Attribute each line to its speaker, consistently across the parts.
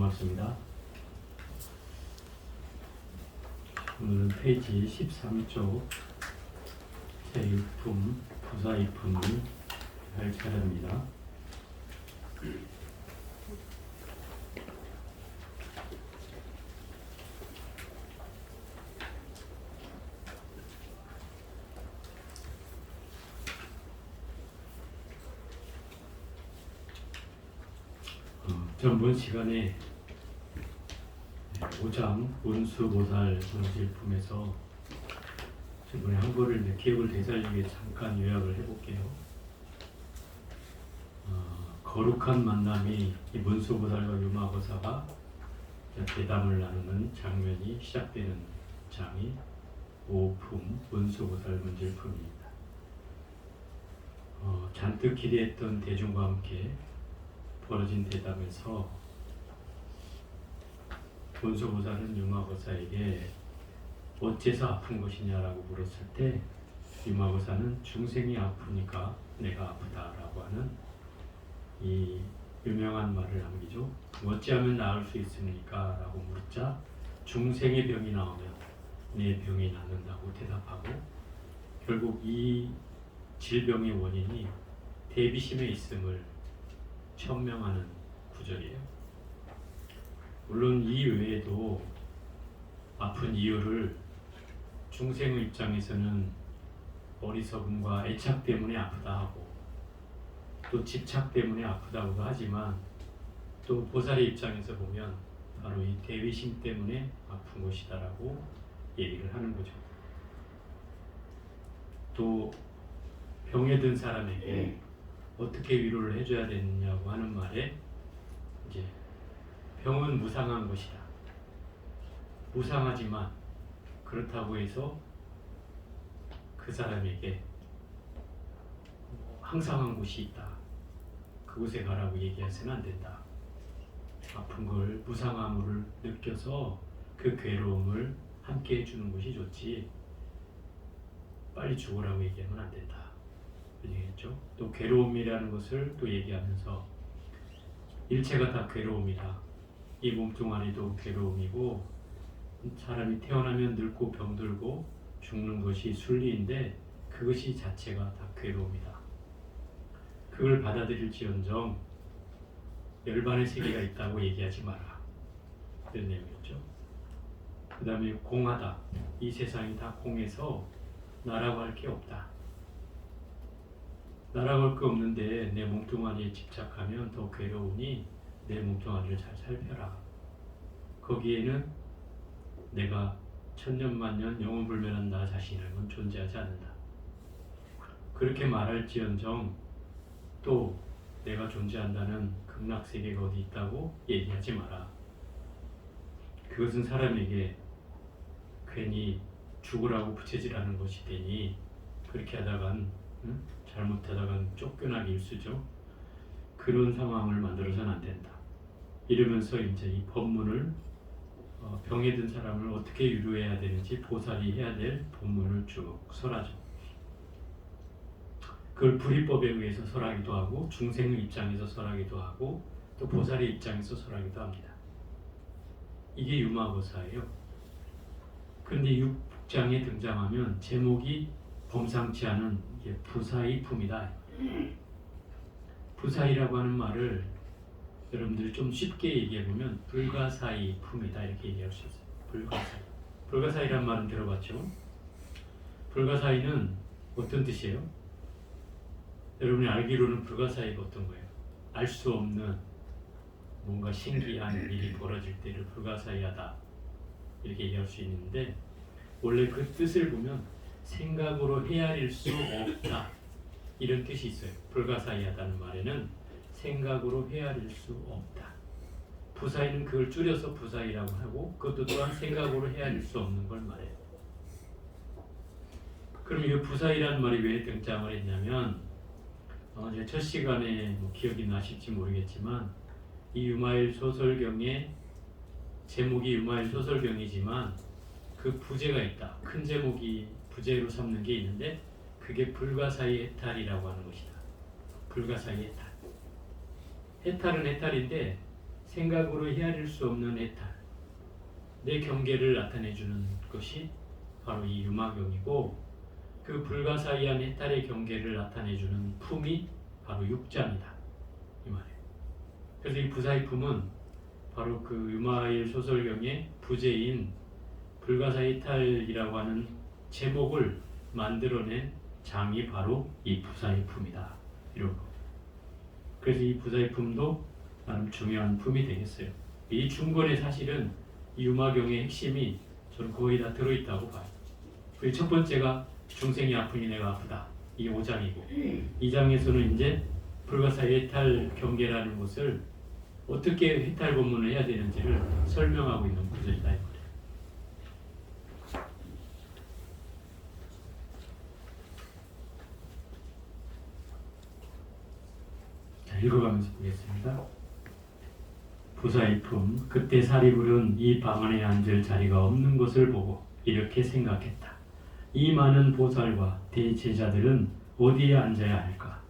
Speaker 1: 고맙습니다. 오늘은 페이지 13쪽 제6품 부사이품을 할 차례입니다. 전번 시간에 5장 운수보살 정실품에서 이번에 한거를 기억을 되살리기 위해 잠깐 요약을 해볼게요. 거룩한 만남이 이 문수보살과 유마거사가 대담을 나누는 장면이 시작되는 장이 5품 문수보살 문질품입니다. 잔뜩 기대했던 대중과 함께 벌어진 대담에서 문수보살은 유마거사에게 어째서 아픈 것이냐라고 물었을 때 유마거사는 중생이 아프니까 내가 아프다라고 하는 이 유명한 말을 남기죠. 어찌하면 나을 수 있습니까? 라고 물자 중생의 병이 나오면 내 병이 낫는다고 대답하고 결국 이 질병의 원인이 대비심에 있음을 천명하는 구절이에요. 물론 이 외에도 아픈 이유를 중생의 입장에서는 어리석음과 애착 때문에 아프다 하고 또 집착 때문에 아프다고도 하지만 또 보살의 입장에서 보면 바로 이 대비심 때문에 아픈 것이다라고 얘기를 하는 거죠. 또 병에 든 사람에게 어떻게 위로를 해줘야 되느냐고 하는 말에 이제 병은 무상한 것이다. 무상하지만 그렇다고 해서 그 사람에게 항상한 곳이 있다. 그곳에 가라고 얘기해서는 안 된다. 아픈 걸 무상함을 느껴서 그 괴로움을 함께 해주는 것이 좋지 빨리 죽으라고 얘기하면 안 된다. 얘기했죠. 또 괴로움이라는 것을 또 얘기하면서 일체가 다 괴로움이다. 이 몸뚱 아리도 괴로움이고 사람이 태어나면 늙고 병들고 죽는 것이 순리인데 그것이 자체가 다 괴로움이다. 그걸 받아들일지언정 열반의 세계가 있다고 얘기하지 마라. 이런 내용이었죠. 그 다음에 공하다. 이 세상이 다 공해서 나라고 할 게 없다. 나라고 할 거 없는데 내 몸뚱아리에 집착하면 더 괴로우니 내 몸뚱아리를 잘 살펴라. 거기에는 내가 천년만년 영원불멸한 나 자신은 존재하지 않는다. 그렇게 말할지언정 또 내가 존재한다는 극락세계가 어디 있다고 얘기하지 마라. 그것은 사람에게 괜히 죽으라고 부채질하는 것이 되니 그렇게 하다간 잘못하다간 쫓겨나기 일쑤죠. 그런 상황을 만들어서는 안 된다. 이러면서 이제 이 법문을 병에 든 사람을 어떻게 위로해야 되는지 보살이 해야 될 법문을 쭉 설하죠. 그걸 불이법에 의해서 설하기도 하고 중생의 입장에서 설하기도 하고 또 보살의 입장에서 설하기도 합니다. 이게 유마거사예요. 그런데 6장에 등장하면 제목이 범상치 않은 부사이품이다. 부사이라고 하는 말을 여러분들이 좀 쉽게 얘기해보면 불가사의품이다 이렇게 얘기할 수 있어요. 불가사의. 불가사의란 말은 들어봤죠? 불가사의는 어떤 뜻이에요? 여러분이 알기로는 불가사의가 어떤 거예요? 알 수 없는 뭔가 신기한 일이 벌어질 때를 불가사의하다 이렇게 얘기할 수 있는데 원래 그 뜻을 보면 생각으로 헤아릴 수 없다 이런 뜻이 있어요. 불가사의하다는 말에는 생각으로 헤아릴 수 없다. 부사의는 그걸 줄여서 부사의라고 하고 그것도 또한 생각으로 헤아릴 수 없는 걸 말해요. 그럼 이 부사의라는 말이 왜 등장을 했냐면 제 첫 시간에 기억이 나실지 모르겠지만 이 유마일 소설경의 제목이 유마일 소설경이지만 그 부제가 있다. 큰 제목이 부제로 삼는 게 있는데 그게 불가사의 해탈이라고 하는 것이다. 불가사의 해탈. 해탈은 해탈인데 생각으로 헤아릴 수 없는 해탈, 내 경계를 나타내주는 것이 바로 이 유마경이고, 그 불가사의한 해탈의 경계를 나타내주는 품이 바로 육자입니다. 이 말이에요. 그래서 이 부사의품은 바로 그 유마일 소설경의 부제인 불가사의 해탈이라고 하는 제목을 만들어낸 장이 바로 이 부사의품이다. 이런 거. 그래서 이 부사의품도 나름 중요한 품이 되겠어요. 이 중권의 사실은 이 유마경의 핵심이 저는 거의 다 들어있다고 봐요. 그 첫 번째가 중생이 아프니 내가 아프다. 이게 5장이고 2장에서는 이제 불가사의 해탈 경계라는 것을 어떻게 해탈 법문을 해야 되는지를 설명하고 있는 구절이다. 자, 읽어가면서 보겠습니다. 부사의품, 그때 사리불은 이 방 안에 앉을 자리가 없는 것을 보고 이렇게 생각했다. 이 많은 보살과 대제자들은 어디에 앉아야 할까?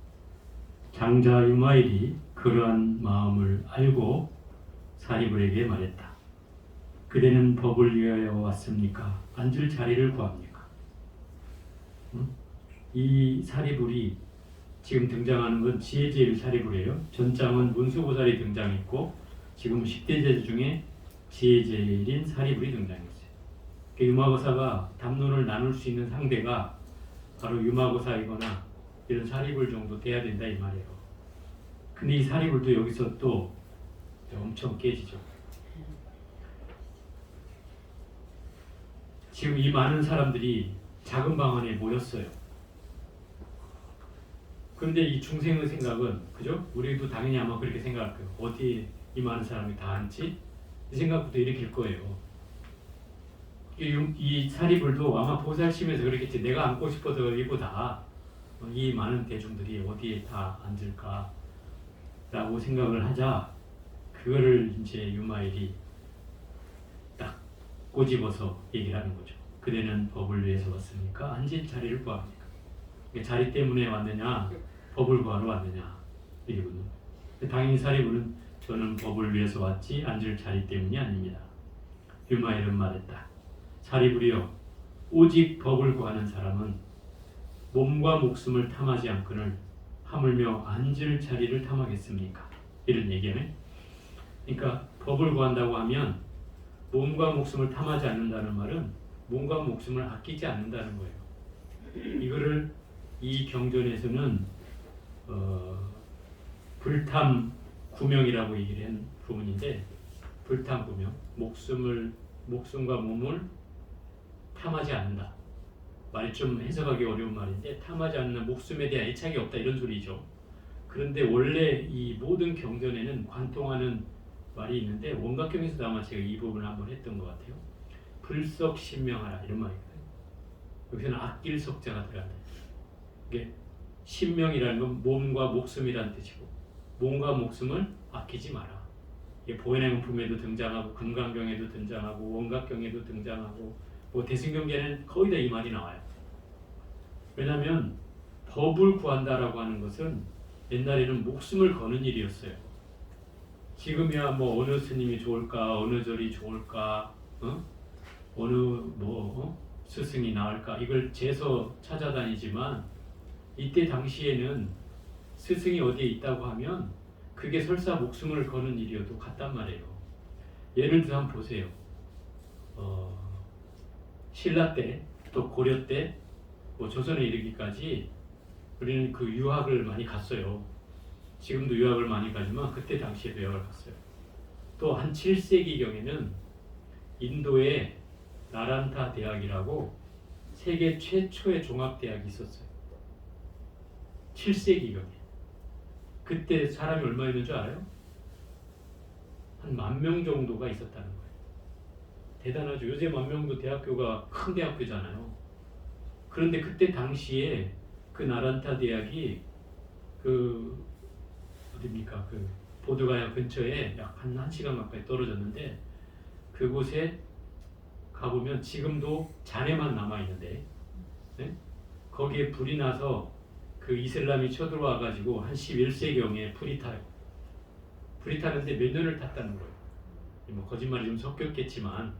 Speaker 1: 장자 유마일이 그러한 마음을 알고 사리불에게 말했다. 그대는 법을 위하여 왔습니까? 앉을 자리를 구합니까? 이 사리불이 지금 등장하는 건 지혜제일 사리불이에요. 전장은 문수보살이 등장했고 지금 10대 제자 중에 지혜제일인 사리불이 등장했어요. 유마고사가 담론을 나눌 수 있는 상대가 바로 유마고사이거나 이런 사리불 정도 돼야 된다 이 말이에요. 근데 이 사리불도 여기서 또 엄청 깨지죠. 지금 이 많은 사람들이 작은 방 안에 모였어요. 그런데 이 중생의 생각은, 그죠? 우리도 당연히 아마 그렇게 생각할 거예요. 어디에 이 많은 사람이 다 앉지? 이 생각부터 일으킬 거예요. 이 사리불도 아마 보살심에서 그렇겠지. 내가 앉고 싶어서 이보다 이 많은 대중들이 어디에 다 앉을까 라고 생각을 하자 그거를 이제 유마일이 딱 꼬집어서 얘기를 하는 거죠. 그대는 법을 위해서 왔습니까? 앉을 자리를 구합니까? 자리 때문에 왔느냐 법을 구하러 왔느냐 이거든요. 당연히 사리불은 저는 법을 위해서 왔지 앉을 자리 때문이 아닙니다. 유마일은 말했다. 사리불이여, 오직 법을 구하는 사람은 몸과 목숨을 탐하지 않거늘 하물며 앉을 자리를 탐하겠습니까? 이런 얘기네. 그러니까 법을 구한다고 하면 몸과 목숨을 탐하지 않는다는 말은 몸과 목숨을 아끼지 않는다는 거예요. 이거를 이 경전에서는 불탐 구명이라고 얘기를 한 부분인데, 불탐 구명, 목숨과 몸을 탐하지 않는다. 말이 좀 해석하기 어려운 말인데, 탐하지 않는 목숨에 대한 애착이 없다 이런 소리죠. 그런데 원래 이 모든 경전에는 관통하는 말이 있는데, 원각경에서도 아마 제가 이 부분을 한번 했던 것 같아요. 불석신명하라 이런 말이거든요. 여기서는 아낄 석자가 들어간다. 이게 신명이라는 건 몸과 목숨이라는 뜻이고, 몸과 목숨을 아끼지 마라. 이게 보현행품에도 등장하고 금강경에도 등장하고 원각경에도 등장하고 뭐 대승경계는 거의 다 이 말이 나와요. 왜냐하면 법을 구한다라고 하는 것은 옛날에는 목숨을 거는 일이었어요. 지금이야 뭐 어느 스님이 좋을까, 어느 절이 좋을까, 어느 스승이 나을까 이걸 재서 찾아다니지만, 이때 당시에는 스승이 어디에 있다고 하면 그게 설사 목숨을 거는 일이어도 같단 말이에요. 예를 들어 한번 보세요. 신라 때, 또 고려 때, 뭐 조선에 이르기까지 우리는 그 유학을 많이 갔어요. 지금도 유학을 많이 가지만 그때 당시에도 유학을 갔어요. 또 한 7세기경에는 인도에 나란타 대학이라고 세계 최초의 종합대학이 있었어요. 7세기경에. 그때 사람이 얼마 있는 줄 알아요? 한 10,000명 정도가 있었다는 거예요. 대단하죠. 요새 10,000명도 대학교가 큰 대학교잖아요. 그런데 그때 당시에 그 나란타 대학이 어디입니까? 그 보드가야 근처에 약 한 1시간 가까이 떨어졌는데, 그곳에 가보면 지금도 잔해만 남아있는데, 네? 거기에 불이 나서 그 이슬람이 쳐들어와 가지고 한 11세경에 불이 타요. 불이 타는데 몇 년을 탔다는 거예요. 뭐 거짓말이 좀 섞였겠지만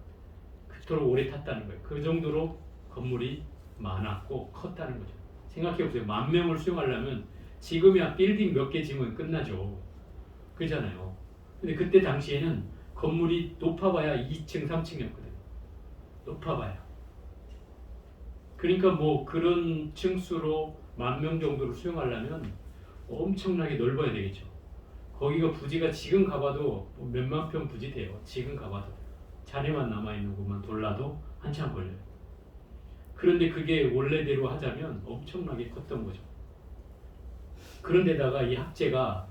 Speaker 1: 그토록 오래 탔다는 거예요. 그 정도로 건물이 많았고 컸다는 거죠. 생각해보세요. 10,000명을 수용하려면 지금이야 빌딩 몇 개 지으면 끝나죠. 그렇잖아요. 근데 그때 당시에는 건물이 높아봐야 2층, 3층이었거든요. 높아봐야. 그러니까 뭐 그런 층수로 10,000명 정도를 수용하려면 엄청나게 넓어야 되겠죠. 거기가 부지가 지금 가봐도 뭐 몇만 평 부지 돼요. 지금 가봐도. 잔해만 남아있는 곳만 돌라도 한참 걸려요. 그런데 그게 원래대로 하자면 엄청나게 컸던 거죠. 그런데다가 이 학제가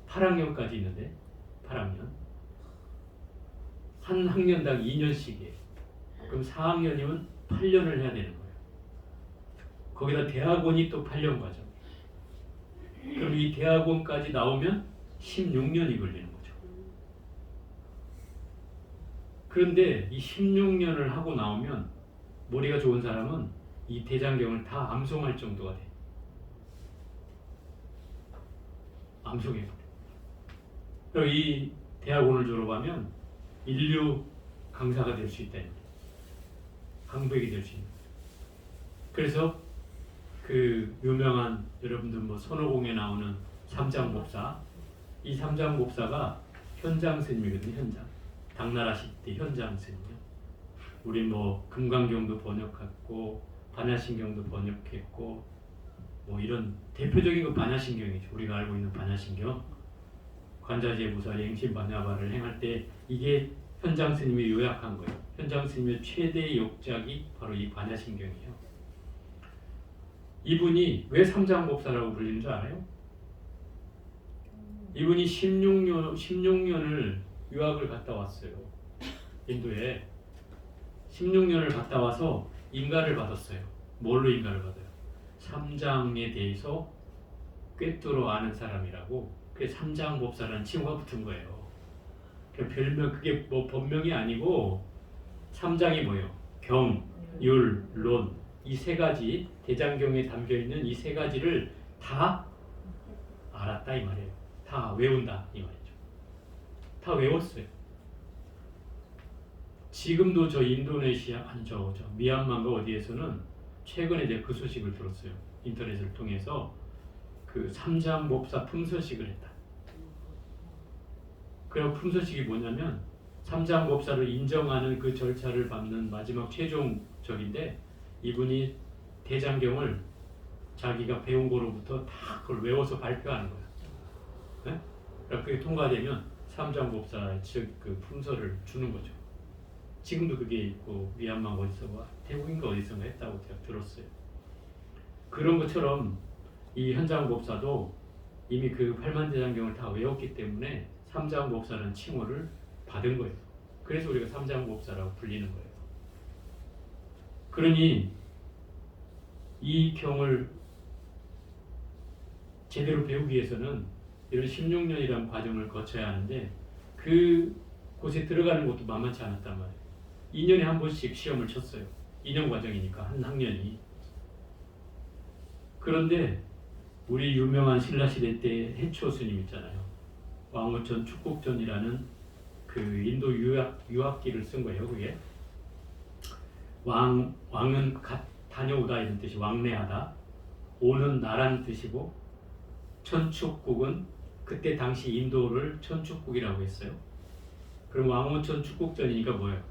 Speaker 1: 8학년까지 있는데 8학년 한 학년당 2년씩이에요. 그럼 4학년이면 8년을 해야 되는 거예요. 거기다 대학원이 또 8년 과정. 그럼 이 대학원까지 나오면 16년이 걸리는 거죠. 그런데 이 16년을 하고 나오면 머리가 좋은 사람은 이 대장경을 다 암송할 정도가 돼. 암송해요. 그리고 이 대학원을 졸업하면 인류 강사가 될 수 있다는 거예요. 강백이 될 수 있는 거예요. 그래서 그 유명한 여러분들 뭐 선호공에 나오는 삼장법사, 이 삼장법사가 현장 스님이거든요. 현장. 당나라 시대 현장 스님이요. 우리 뭐 금강경도 번역했고 반야신경도 번역했고 뭐 이런 대표적인 거 반야신경이죠. 우리가 알고 있는 반야신경. 관자재부사 행심반야바를 행할 때 이게 현장 스님이 요약한 거예요. 현장 스님의 최대 역작이 바로 이 반야신경이에요. 이분이 왜 삼장법사라고 불리는 줄 알아요? 이분이 16년을 유학을 갔다 왔어요. 인도에 16년을 갔다 와서 인가를 받았어요. 뭘로 인가를 받아요? 삼장에 대해서 꿰뚫어 아는 사람이라고. 그게 삼장법사라는 칭호가 붙은 거예요. 별명, 그게 뭐 법명이 아니고 삼장이 뭐예요? 경, 율, 론, 이 세 가지, 대장경에 담겨있는 이 세 가지를 다 알았다 이 말이에요. 다 외운다 이 말이죠. 다 외웠어요. 지금도 저 인도네시아, 아니 저 미얀마인가 어디에서는 최근에 제가 그 소식을 들었어요. 인터넷을 통해서 그 삼장법사 품서식을 했다. 그리고 품서식이 뭐냐면 삼장법사를 인정하는 그 절차를 밟는 마지막 최종적인데 이분이 대장경을 자기가 배운 거로부터 다 그걸 외워서 발표하는 거야. 네? 그게 통과되면 삼장법사의 그 품서를 주는 거죠. 지금도 그게 있고 미얀마 어디서 태국인가 어디선가 했다고 제가 들었어요. 그런 것처럼 이 현장법사도 이미 그 팔만대장경을 다 외웠기 때문에 삼장법사라는 칭호를 받은 거예요. 그래서 우리가 삼장법사라고 불리는 거예요. 그러니 이 경을 제대로 배우기 위해서는 이런 16년이라는 과정을 거쳐야 하는데 그 곳에 들어가는 것도 만만치 않았단 말이에요. 2년에 한 번씩 시험을 쳤어요. 2년 과정이니까 한 학년이. 그런데 우리 유명한 신라시대 때 해초 스님 있잖아요. 왕후천 축국전이라는 그 인도 유학기를 쓴 거예요. 그게 왕은 다녀오다 이런 뜻이 왕래하다. 오는 나라는 뜻이고 천축국은 그때 당시 인도를 천축국이라고 했어요. 그럼 왕후천 축국전이니까 뭐예요?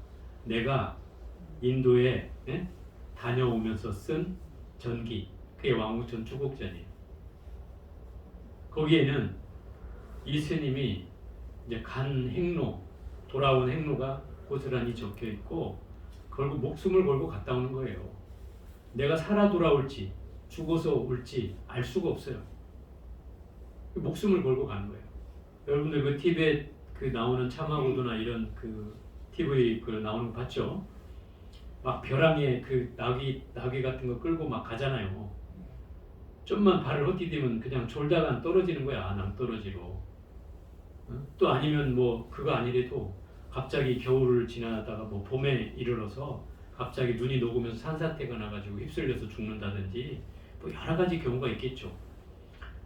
Speaker 1: 내가 인도에 다녀오면서 쓴 전기, 그게 왕후천 축국전이에요. 거기에는 이 스님이 이제 간 행로, 돌아온 행로가 고스란히 적혀 있고, 목숨을 걸고 갔다 오는 거예요. 내가 살아 돌아올지 죽어서 올지 알 수가 없어요. 목숨을 걸고 가는 거예요. 여러분들 그 티벳 그 나오는 차마고도나 이런 그 TV 그 나오는 거 봤죠? 막 벼랑에 그 나귀 같은 거 끌고 막 가잖아요. 좀만 발을 헛디디면 그냥 졸다가 떨어지는 거야. 낭떠러지로. 또 아니면 뭐 그거 아니래도 갑자기 겨울을 지나다가 뭐 봄에 이르러서 갑자기 눈이 녹으면서 산사태가 나가지고 휩쓸려서 죽는다든지 뭐 여러 가지 경우가 있겠죠.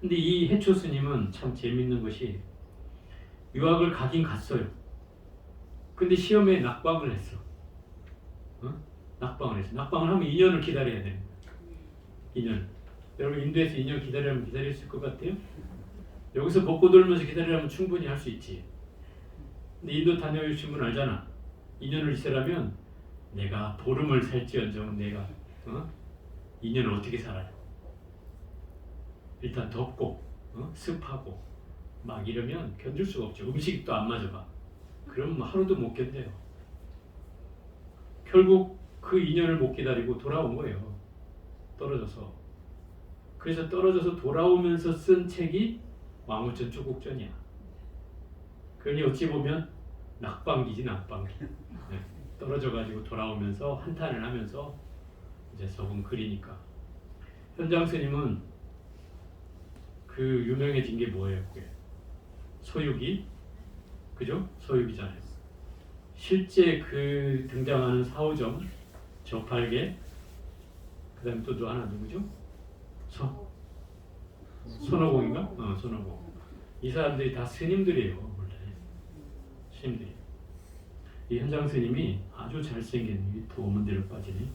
Speaker 1: 근데 이 해초 스님은 참 재밌는 것이 유학을 가긴 갔어요. 근데 시험에 낙방을 했어. 어? 낙방을 했어. 낙방을 하면 2년을 기다려야 되는 거야. 2년. 여러분 인도에서 2년 기다리면 기다릴 수 있을 것 같아요? 여기서 벚꽃 돌면서 기다리려면 충분히 할 수 있지. 근데 인도 다녀오신 분 알잖아. 2년을 있으려면 내가 보름을 살지언정 내가 2년을 어떻게 살아요? 일단 덥고 습하고 막 이러면 견딜 수가 없죠. 음식도 안 맞아봐. 그럼 뭐 하루도 못 견뎌요. 결국 그 2년을 못 기다리고 돌아온 거예요. 떨어져서. 그래서 떨어져서 돌아오면서 쓴 책이 왕우천 조국전이야. 그러니 어찌 보면 낙방기지 낙방기. 네. 떨어져가지고 돌아오면서 한탄을 하면서 이제 적은 글이니까. 현장 스님은 그 유명해진 게 뭐예요? 그게 소유기, 그죠? 소유기잖아요. 실제 그 등장하는 사오정, 저팔계, 그다음에 또 하나 누구죠? 손오공인가? 손오공. 이 사람들이 다 스님들이에요, 원래. 스님들이. 이 현장 스님이 아주 잘생긴, 도움은 대로 빠지네.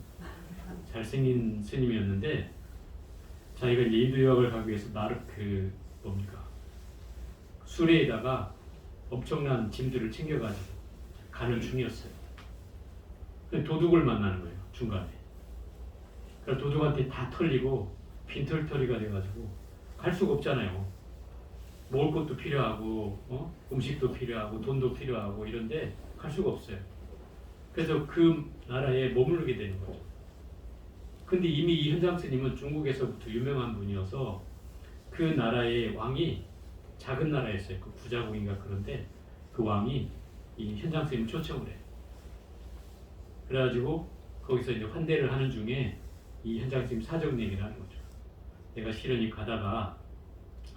Speaker 1: 잘생긴 스님이었는데, 자기가 이제 인도 유학을 가기 위해서 수레에다가 엄청난 짐들을 챙겨가지고 가는 중이었어요. 도둑을 만나는 거예요, 중간에. 그래서 도둑한테 다 털리고 빈털터리가 돼가지고 갈 수가 없잖아요. 먹을 것도 필요하고 음식도 필요하고 돈도 필요하고 이런데 갈 수가 없어요. 그래서 그 나라에 머무르게 되는 거죠. 근데 이미 이 현장 스님은 중국에서부터 유명한 분이어서 그 나라의 왕이 작은 나라였어요. 그 부자국인가 그런데 그 왕이 이 현장 스님을 초청을 해요. 그래가지고 거기서 이제 환대를 하는 중에 이 현장 스님 사정 얘기를 하는 거죠. 내가 실은이 가다가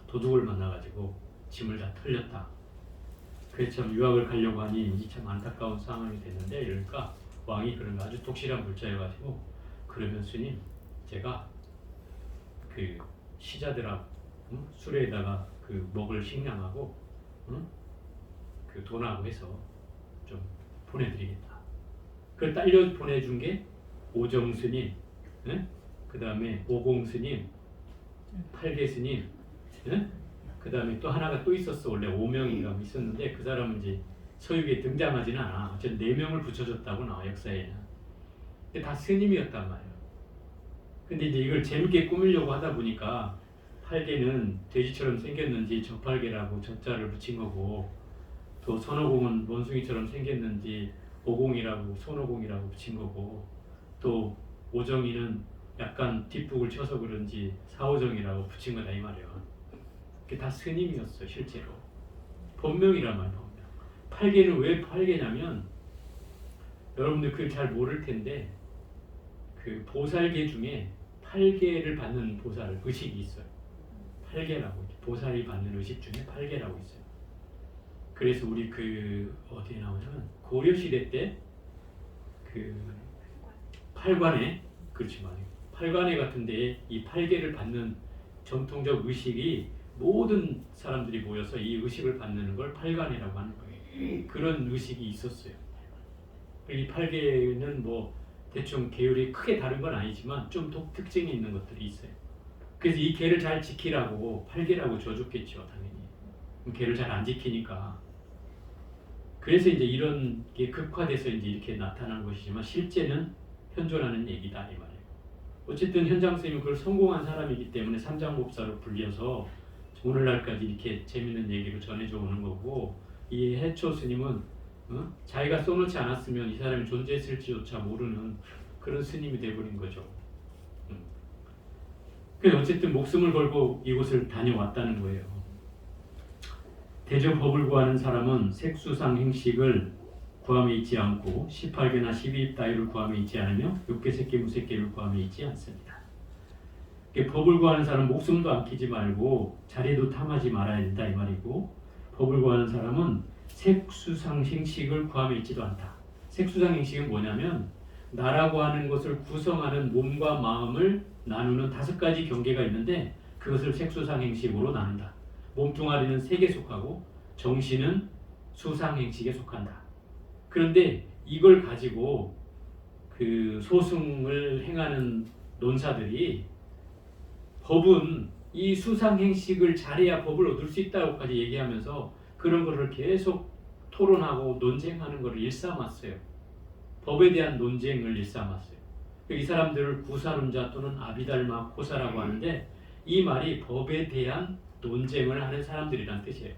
Speaker 1: 도둑을 만나가지고 짐을 다 털렸다. 그래서 참 유학을 가려고 하니 참 안타까운 상황이 됐는데 이러니까 왕이 그런 거 아주 독실한 불자여가지고 그러면 스님 제가 그 시자들하고 수레에다가 그 먹을 식량하고 그 돈하고 해서 좀 보내드리겠다. 그걸 딸려 보내준 게 오정 스님, 그 다음에 오공 스님, 팔계 스님, 그 다음에 또 하나가 또 있었어. 원래 5명인가 있었는데 그 사람은 이제 서유기에 등장하지는 않아. 어쨌든 4명을 붙여줬다고 나와 역사에는. 근데 다 스님이었단 말이에요. 근데 이제 이걸 재밌게 꾸미려고 하다 보니까 팔계는 돼지처럼 생겼는지 저팔계라고 저자를 붙인 거고, 또 손오공은 원숭이처럼 생겼는지 오공이라고 손오공이라고 붙인 거고, 또 오정이는 약간 뒷북을 쳐서 그런지 사오정이라고 붙인 거다 이 말이에요. 그게 다 스님이었어 실제로. 본명이란 말이야. 본명. 팔계는 왜 팔계냐면 여러분들 그걸 잘 모를 텐데 그 보살계 중에 8개를 받는 보살 의식이 있어요. 8개라고 보살이 받는 의식 중에 8개라고 있어요. 그래서 우리 그 어디에 나오냐면 고려 시대 때 그 팔관에, 그렇지 말이에요. 팔관에 같은데 이 8개를 받는 전통적 의식이 모든 사람들이 모여서 이 의식을 받는 걸 팔관이라고 하는 거예요. 그런 의식이 있었어요. 이 8개는 뭐 대충 계율이 크게 다른 건 아니지만 좀 특징이 있는 것들이 있어요. 그래서 이 계를 잘 지키라고 8개라고 줘줬겠죠, 당연히. 계를 잘 안 지키니까. 그래서 이제 이런 게 극화돼서 이제 이렇게 나타난 것이지만 실제는 현존하는 얘기다 이 말이에요. 어쨌든 현장 스님은 그걸 성공한 사람이기 때문에 삼장법사로 불려서 오늘날까지 이렇게 재밌는 얘기를 전해줘 오는 거고, 이 해초 스님은 자기가 써놓지 않았으면 이 사람이 존재했을지조차 모르는 그런 스님이 돼버린 거죠. 그래서 어쨌든 목숨을 걸고 이곳을 다녀왔다는 거예요. 대저 법을 구하는 사람은 색수상 행식을 구함에 있지 않고 18개나 12입 따위를 구함에 있지 않으며 6개, 새끼, 무새끼를 구함에 있지 않습니다. 법을 구하는 사람은 목숨도 아끼지 말고 자리도 탐하지 말아야 된다 이 말이고, 법을 구하는 사람은 색수상 행식을 구함에 있지도 않다. 색수상 행식은 뭐냐면 나라고 하는 것을 구성하는 몸과 마음을 나누는 5가지 경계가 있는데 그것을 색수상행식으로 나눈다. 몸뚱아리는 색에 속하고 정신은 수상행식에 속한다. 그런데 이걸 가지고 그 소승을 행하는 논사들이 법은 이 수상행식을 잘해야 법을 얻을 수 있다고까지 얘기하면서 그런 거를 계속 토론하고 논쟁하는 것을 일삼았어요. 법에 대한 논쟁을 일삼았어요. 이 사람들을 구사론자 또는 아비달마 코사라고 하는데 이 말이 법에 대한 논쟁을 하는 사람들이란 뜻이에요.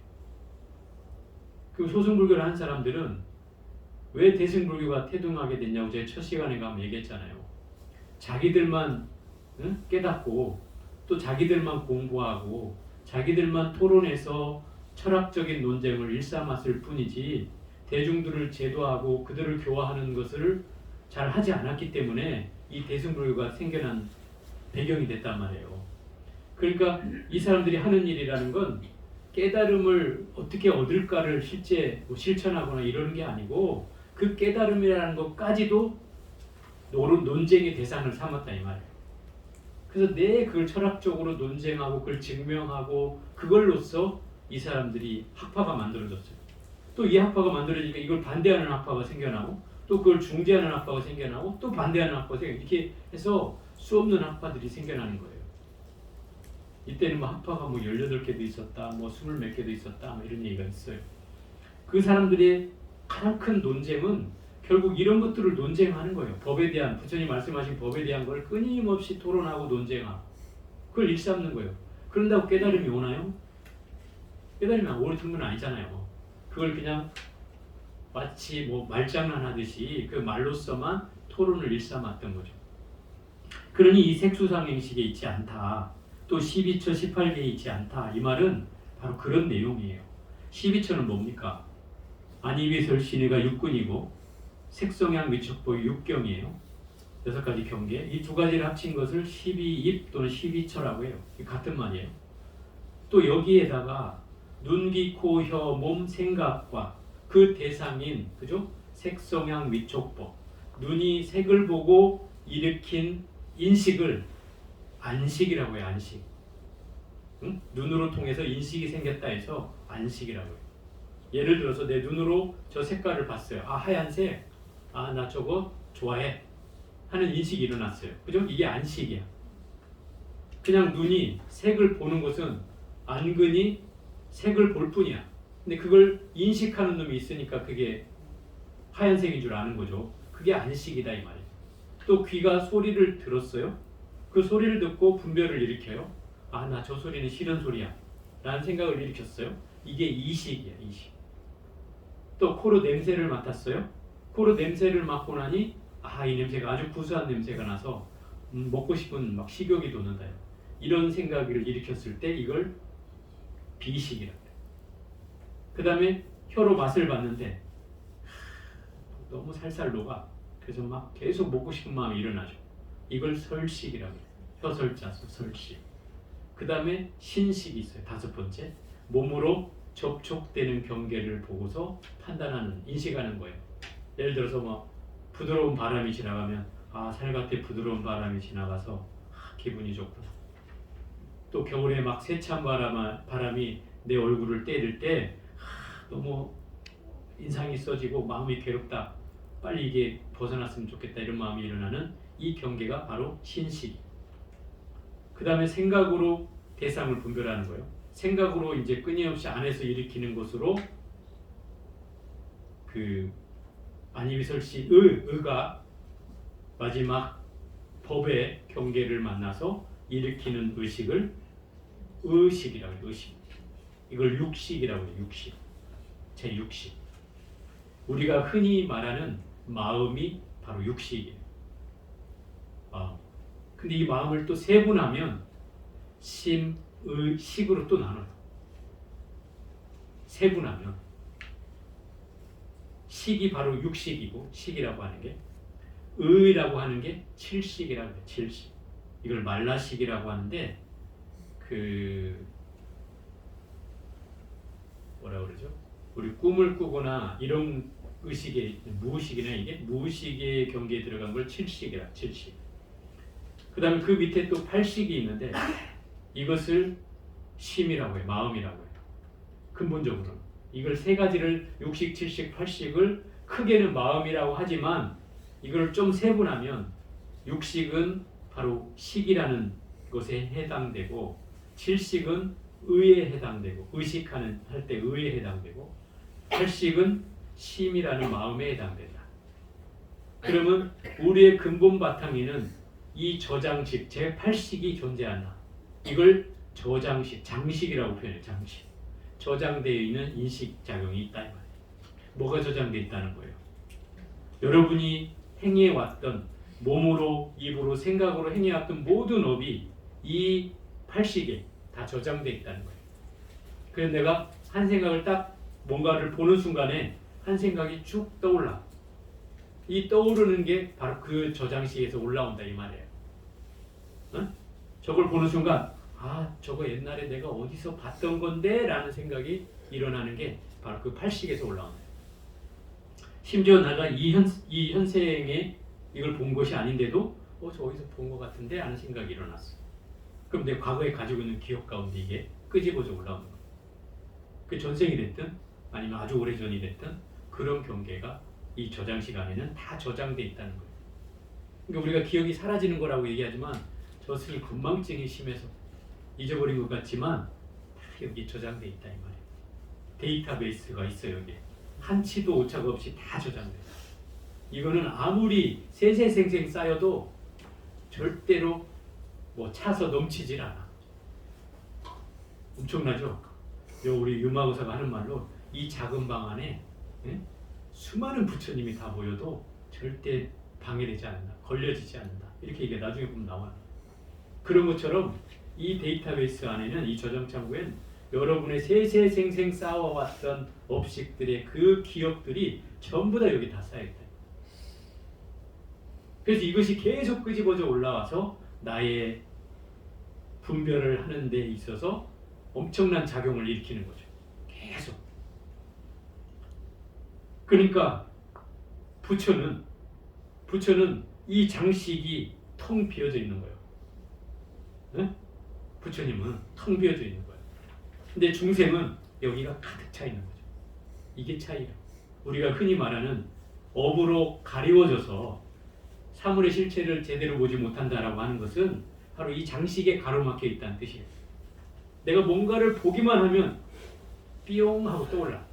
Speaker 1: 그 소승불교를 하는 사람들은 왜 대승불교가 태동하게 됐냐고 제가 첫 시간에 가면 얘기했잖아요. 자기들만 깨닫고 또 자기들만 공부하고 자기들만 토론해서 철학적인 논쟁을 일삼았을 뿐이지 대중들을 제도하고 그들을 교화하는 것을 잘 하지 않았기 때문에 이 대승불교가 생겨난 배경이 됐단 말이에요. 그러니까 이 사람들이 하는 일이라는 건 깨달음을 어떻게 얻을까를 실제 실천하거나 이러는 게 아니고 그 깨달음이라는 것까지도 논쟁의 대상을 삼았다 이 말이에요. 그래서 그걸 철학적으로 논쟁하고 그걸 증명하고 그걸로써 이 사람들이 학파가 만들어졌어요. 또 이 학파가 만들어지니까 이걸 반대하는 학파가 생겨나고 또 그걸 중재하는 학파가 생겨나고 또 반대하는 학파가 생겨나고 이렇게 해서 수 없는 학파들이 생겨나는 거예요. 이때는 뭐 학파가 뭐 18개도 있었다, 뭐 20몇 개도 있었다, 뭐 이런 얘기가 있어요. 그 사람들의 가장 큰 논쟁은 결국 이런 것들을 논쟁하는 거예요. 법에 대한, 부처님 말씀하신 법에 대한 걸 끊임없이 토론하고 논쟁하고 그걸 일삼는 거예요. 그런다고 깨달음이 오나요? 깨달음이 오는 건 아니잖아요. 그걸 그냥 마치 뭐 말장난하듯이 그 말로서만 토론을 일삼았던 거죠. 그러니 이 색수상행식에 있지 않다. 또 12처 18개에 있지 않다. 이 말은 바로 그런 내용이에요. 12처는 뭡니까? 안이비설신의가 육군이고 색성향 미척보의 육경이에요. 6가지 경계. 이 두 가지를 합친 것을 12입 또는 12처라고 해요. 같은 말이에요. 또 여기에다가 눈, 귀, 코, 혀, 몸, 생각과 그 대상인 그죠? 색성향 미촉법. 눈이 색을 보고 일으킨 인식을 안식이라고 해요. 안식. 응? 눈으로 통해서 인식이 생겼다 해서 안식이라고 해요. 예를 들어서 내 눈으로 저 색깔을 봤어요. 아, 하얀색. 아, 나 저거 좋아해. 하는 인식이 일어났어요. 그죠? 이게 안식이야. 그냥 눈이 색을 보는 것은 안근이 색을 볼 뿐이야. 근데 그걸 인식하는 놈이 있으니까 그게 하얀색인 줄 아는 거죠. 그게 안식이다 이 말이에요. 또 귀가 소리를 들었어요. 그 소리를 듣고 분별을 일으켜요. 아, 나 저 소리는 싫은 소리야 라는 생각을 일으켰어요. 이게 이식이야. 이식. 또 코로 냄새를 맡았어요. 코로 냄새를 맡고 나니 아, 이 냄새가 아주 구수한 냄새가 나서 먹고 싶은 막 식욕이 돋는다. 이런 생각을 일으켰을 때 이걸 비식이라고 해요. 그 다음에 혀로 맛을 봤는데 너무 살살 녹아. 그래서 막 계속 먹고 싶은 마음이 일어나죠. 이걸 설식이라고 해요. 혀설자서 설식. 그 다음에 신식이 있어요. 5번째. 몸으로 접촉되는 경계를 보고서 판단하는, 인식하는 거예요. 예를 들어서 뭐 부드러운 바람이 지나가면 아, 살갗에 부드러운 바람이 지나가서 기분이 좋구나. 또 겨울에 막 세찬 바람이 내 얼굴을 때릴 때 너무 인상이 써지고 마음이 괴롭다. 빨리 이게 벗어났으면 좋겠다. 이런 마음이 일어나는 이 경계가 바로 신식. 그 다음에 생각으로 대상을 분별하는 거예요. 생각으로 이제 끊임없이 안에서 일으키는 것으로 그 안이비설시 의가 마지막 법의 경계를 만나서 일으키는 의식을 의식이라고 해요. 의식. 이걸 육식이라고 해요. 육식. 제6식. 우리가 흔히 말하는 마음이 바로 육식이에요. 마음. 근데 이 마음을 또 세분하면 심, 의, 식으로 또 나눠요. 세분하면 식이 바로 육식이고 식이라고 하는 게 의라고 하는 게 칠식이라고 해요. 칠식. 이걸 말라식이라고 하는데 그 뭐라 그러죠? 우리 꿈을 꾸거나 이런 의식의 무의식이나 이게 무의식의 경계에 들어간 걸 칠식이라. 칠식. 그 다음에 그 밑에 또 팔식이 있는데 이것을 심이라고 해요. 마음이라고 해요. 근본적으로 이걸 세 가지를 육식, 칠식, 팔식을 크게는 마음이라고 하지만 이걸 좀 세분하면 육식은 바로 식이라는 것에 해당되고, 칠식은 의에 해당되고, 의식하는 할 때 의에 해당되고, 팔식은 심이라는 마음에 해당된다. 그러면 우리의 근본 바탕에는 이 저장식, 제8식이 존재한다. 이걸 저장식, 장식이라고 표현해요. 장식. 저장되어 있는 인식작용이 있다 이 말이에요. 뭐가 저장되어 있다는 거예요? 여러분이 행해왔던, 몸으로, 입으로, 생각으로 행해왔던 모든 업이 이 8식에 다 저장되어 있다는 거예요. 그래서 내가 한 생각을 딱 뭔가를 보는 순간에 한 생각이 쭉 떠올라. 이 떠오르는 게 바로 그 저장식에서 올라온다 이 말이에요. 응? 저걸 보는 순간 저거 옛날에 내가 어디서 봤던 건데 라는 생각이 일어나는 게 바로 그 8식에서 올라온다. 심지어 내가 이 현생에 이걸 본 것이 아닌데도 저 어디서 본 것 같은데 하는 생각이 일어났어. 그럼 내 과거에 가지고 있는 기억 가운데 이게 끄집어져 올라오는 거예요. 그 전생이 됐든 아니면 아주 오래전이 됐든 그런 경계가 이 저장식 안에는 다 저장돼 있다는 거예요. 그러니까 우리가 기억이 사라지는 거라고 얘기하지만 저승이 건망증이 심해서 잊어버린 것 같지만 다 여기 저장돼 있다 이 말이에요. 데이터베이스가 있어요. 여기에 한치도 오차가 없이 다 저장돼. 이거는 아무리 세세생생 쌓여도 절대로 차서 넘치질 않아. 엄청나죠? 우리 유마의사가 하는 말로 이 작은 방 안에 수많은 부처님이 다 모여도 절대 방해되지 않는다. 걸려지지 않는다. 이렇게 이게 나중에 보면 나와요. 그런 것처럼 이 데이터베이스 안에는, 이 저장창고엔 여러분의 세세생생 쌓아왔던 업식들의 그 기억들이 전부 다 여기 다 쌓여있다. 그래서 이것이 계속 끄집어져 올라와서 나의 분별을 하는 데 있어서 엄청난 작용을 일으키는 거죠. 계속. 그러니까 부처는 이 장식이 텅 비어져 있는 거예요. 네? 부처님은 텅 비어져 있는 거예요. 근데 중생은 여기가 가득 차 있는 거죠. 이게 차이예요. 우리가 흔히 말하는 업으로 가리워져서 사물의 실체를 제대로 보지 못한다라고 하는 것은 바로 이 장식에 가로막혀 있다는 뜻이에요. 내가 뭔가를 보기만 하면 삐용 하고 떠올라.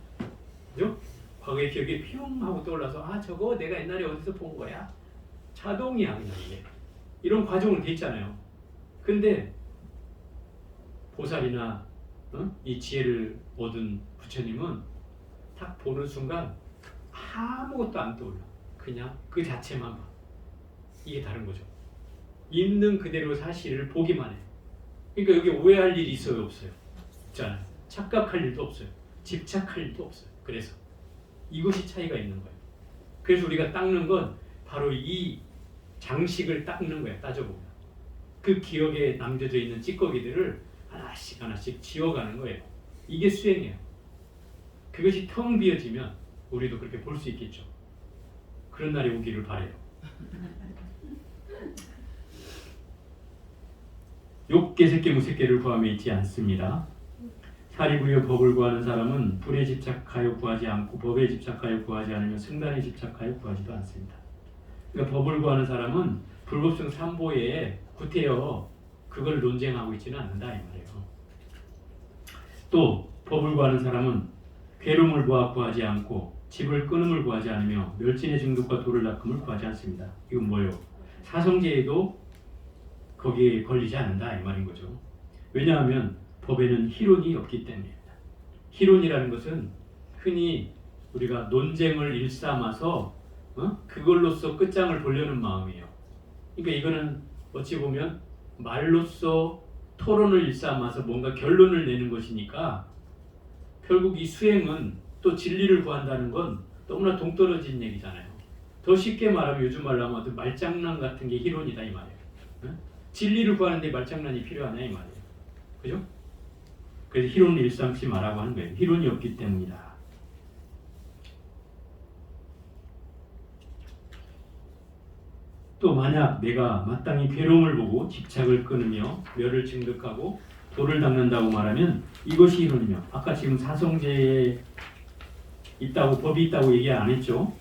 Speaker 1: 그죠? 과거의 기억이 삐용 하고 떠올라서 저거 내가 옛날에 어디서 본 거야? 자동이야 그냥 이게. 이런 과정은 돼 있잖아요. 근데 보살이나 이 지혜를 얻은 부처님은 딱 보는 순간 아무것도 안 떠올라. 그냥 그 자체만 봐. 이게 다른 거죠. 있는 그대로 사실을 보기만 해. 그러니까 여기 오해할 일이 있어요, 없어요? 없잖아요. 착각할 일도 없어요. 집착할 일도 없어요. 그래서 이것이 차이가 있는 거예요. 그래서 우리가 닦는 건 바로 이 장식을 닦는 거야. 따져보면 그 기억에 남겨져 있는 찌꺼기들을 하나씩 하나씩 지워가는 거예요. 이게 수행이에요. 그것이 텅 비어지면 우리도 그렇게 볼 수 있겠죠. 그런 날이 오기를 바라요. 욕계, 색계, 무색계를 구함에 있지 않습니다. 사리부여 법을 구하는 사람은 불에 집착하여 구하지 않고 법에 집착하여 구하지 않으며 승단에 집착하여 구하지도 않습니다. 그러니까 법을 구하는 사람은 불법성 삼보에 구태여 그걸 논쟁하고 있지는 않는다 이 말이에요. 또 법을 구하는 사람은 괴로움을 구하지 않고 집을 끊음을 구하지 않으며 멸진의 중독과 도를 닦음을 구하지 않습니다. 이건 뭐예요? 사성제에도 거기에 걸리지 않는다 이 말인 거죠. 왜냐하면 법에는 희론이 없기 때문입니다. 희론이라는 것은 흔히 우리가 논쟁을 일삼아서 그걸로써 끝장을 보려는 마음이에요. 그러니까 이거는 어찌 보면 말로써 토론을 일삼아서 뭔가 결론을 내는 것이니까 결국 이 수행은 또 진리를 구한다는 건 너무나 동떨어진 얘기잖아요. 더 쉽게 말하면 요즘 말로 하면 말장난 같은 게 희론이다 이 말이에요. 진리를 구하는데 말장난이 필요하냐 이 말이에요. 그죠? 그래서 희론을 일삼지 말라고 하는 거예요. 희론이 없기 때문이다. 또 만약 내가 마땅히 괴로움을 보고 집착을 끊으며 멸을 증득하고 도를 닦는다고 말하면 이것이 이론이며, 아까 지금 사성제에 있다고, 법이 있다고 얘기 안 했죠.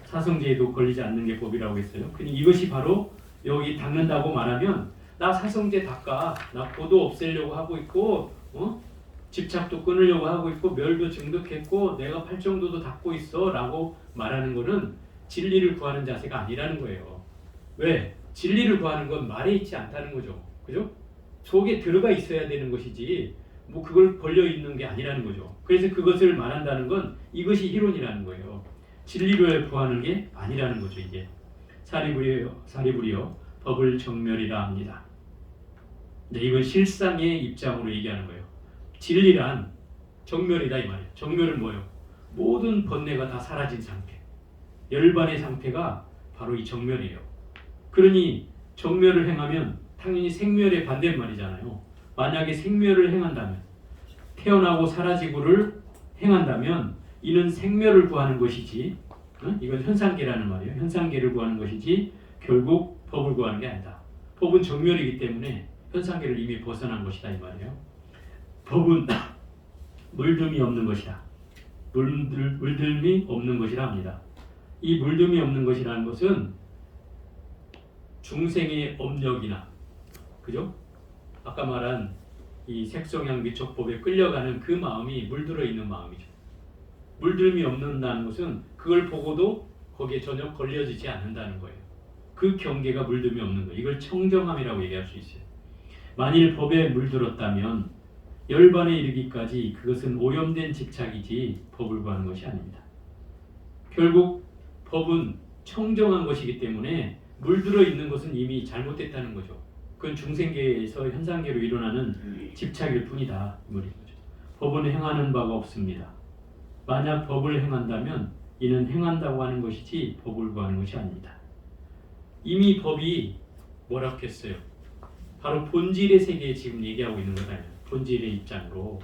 Speaker 1: 사성제에도 걸리지 않는 게 법이라고 했어요. 근데 이것이 바로 여기 닦는다고 말하면, 나 사성제 닦아, 나 고도 없애려고 하고 있고, 집착도 끊으려고 하고 있고, 멸도 증득했고, 내가 팔정도도 닦고 있어 라고 말하는 거는 진리를 구하는 자세가 아니라는 거예요. 왜? 진리를 구하는 건 말에 있지 않다는 거죠. 그죠? 속에 들어가 있어야 되는 것이지 뭐 그걸 걸려 있는 게 아니라는 거죠. 그래서 그것을 말한다는 건 이것이 희론이라는 거예요. 진리를 구하는 게 아니라는 거죠. 이게 사리부리여 법을 정멸이라 합니다. 네, 이건 실상의 입장으로 얘기하는 거예요. 진리란 정멸이다 이 말이에요. 정멸은 뭐예요? 모든 번뇌가 다 사라진 상태, 열반의 상태가 바로 이 정멸이에요. 그러니 정멸을 행하면 당연히 생멸의 반대말이잖아요. 만약에 생멸을 행한다면, 태어나고 사라지고를 행한다면 이는 생멸을 구하는 것이지, 이건 현상계라는 말이에요. 현상계를 구하는 것이지 결국 법을 구하는 게 아니다. 법은 정멸이기 때문에 현상계를 이미 벗어난 것이다 이 말이에요. 법은 물듦이 없는 것이다. 물듦이 없는 것이라 합니다. 이 물듦이 없는 것이라는 것은 중생의 업력이나, 그죠? 아까 말한 이 색성향 미촉법에 끌려가는 그 마음이 물들어 있는 마음이죠. 물들음이 없는다는 것은 그걸 보고도 거기에 전혀 걸려지지 않는다는 거예요. 그 경계가 물들음이 없는 거예요. 이걸 청정함이라고 얘기할 수 있어요. 만일 법에 물들었다면 열반에 이르기까지 그것은 오염된 집착이지 법을 구하는 것이 아닙니다. 결국 법은 청정한 것이기 때문에 물들어 있는 것은 이미 잘못됐다는 거죠. 그건 중생계에서 현상계로 일어나는 집착일 뿐이다 이 말인 거죠. 법은 행하는 바가 없습니다. 만약 법을 행한다면 이는 행한다고 하는 것이지 법을 구하는 것이 아닙니다. 이미 법이 뭐라고 했어요? 바로 본질의 세계에 지금 얘기하고 있는 거잖아요. 본질의 입장으로,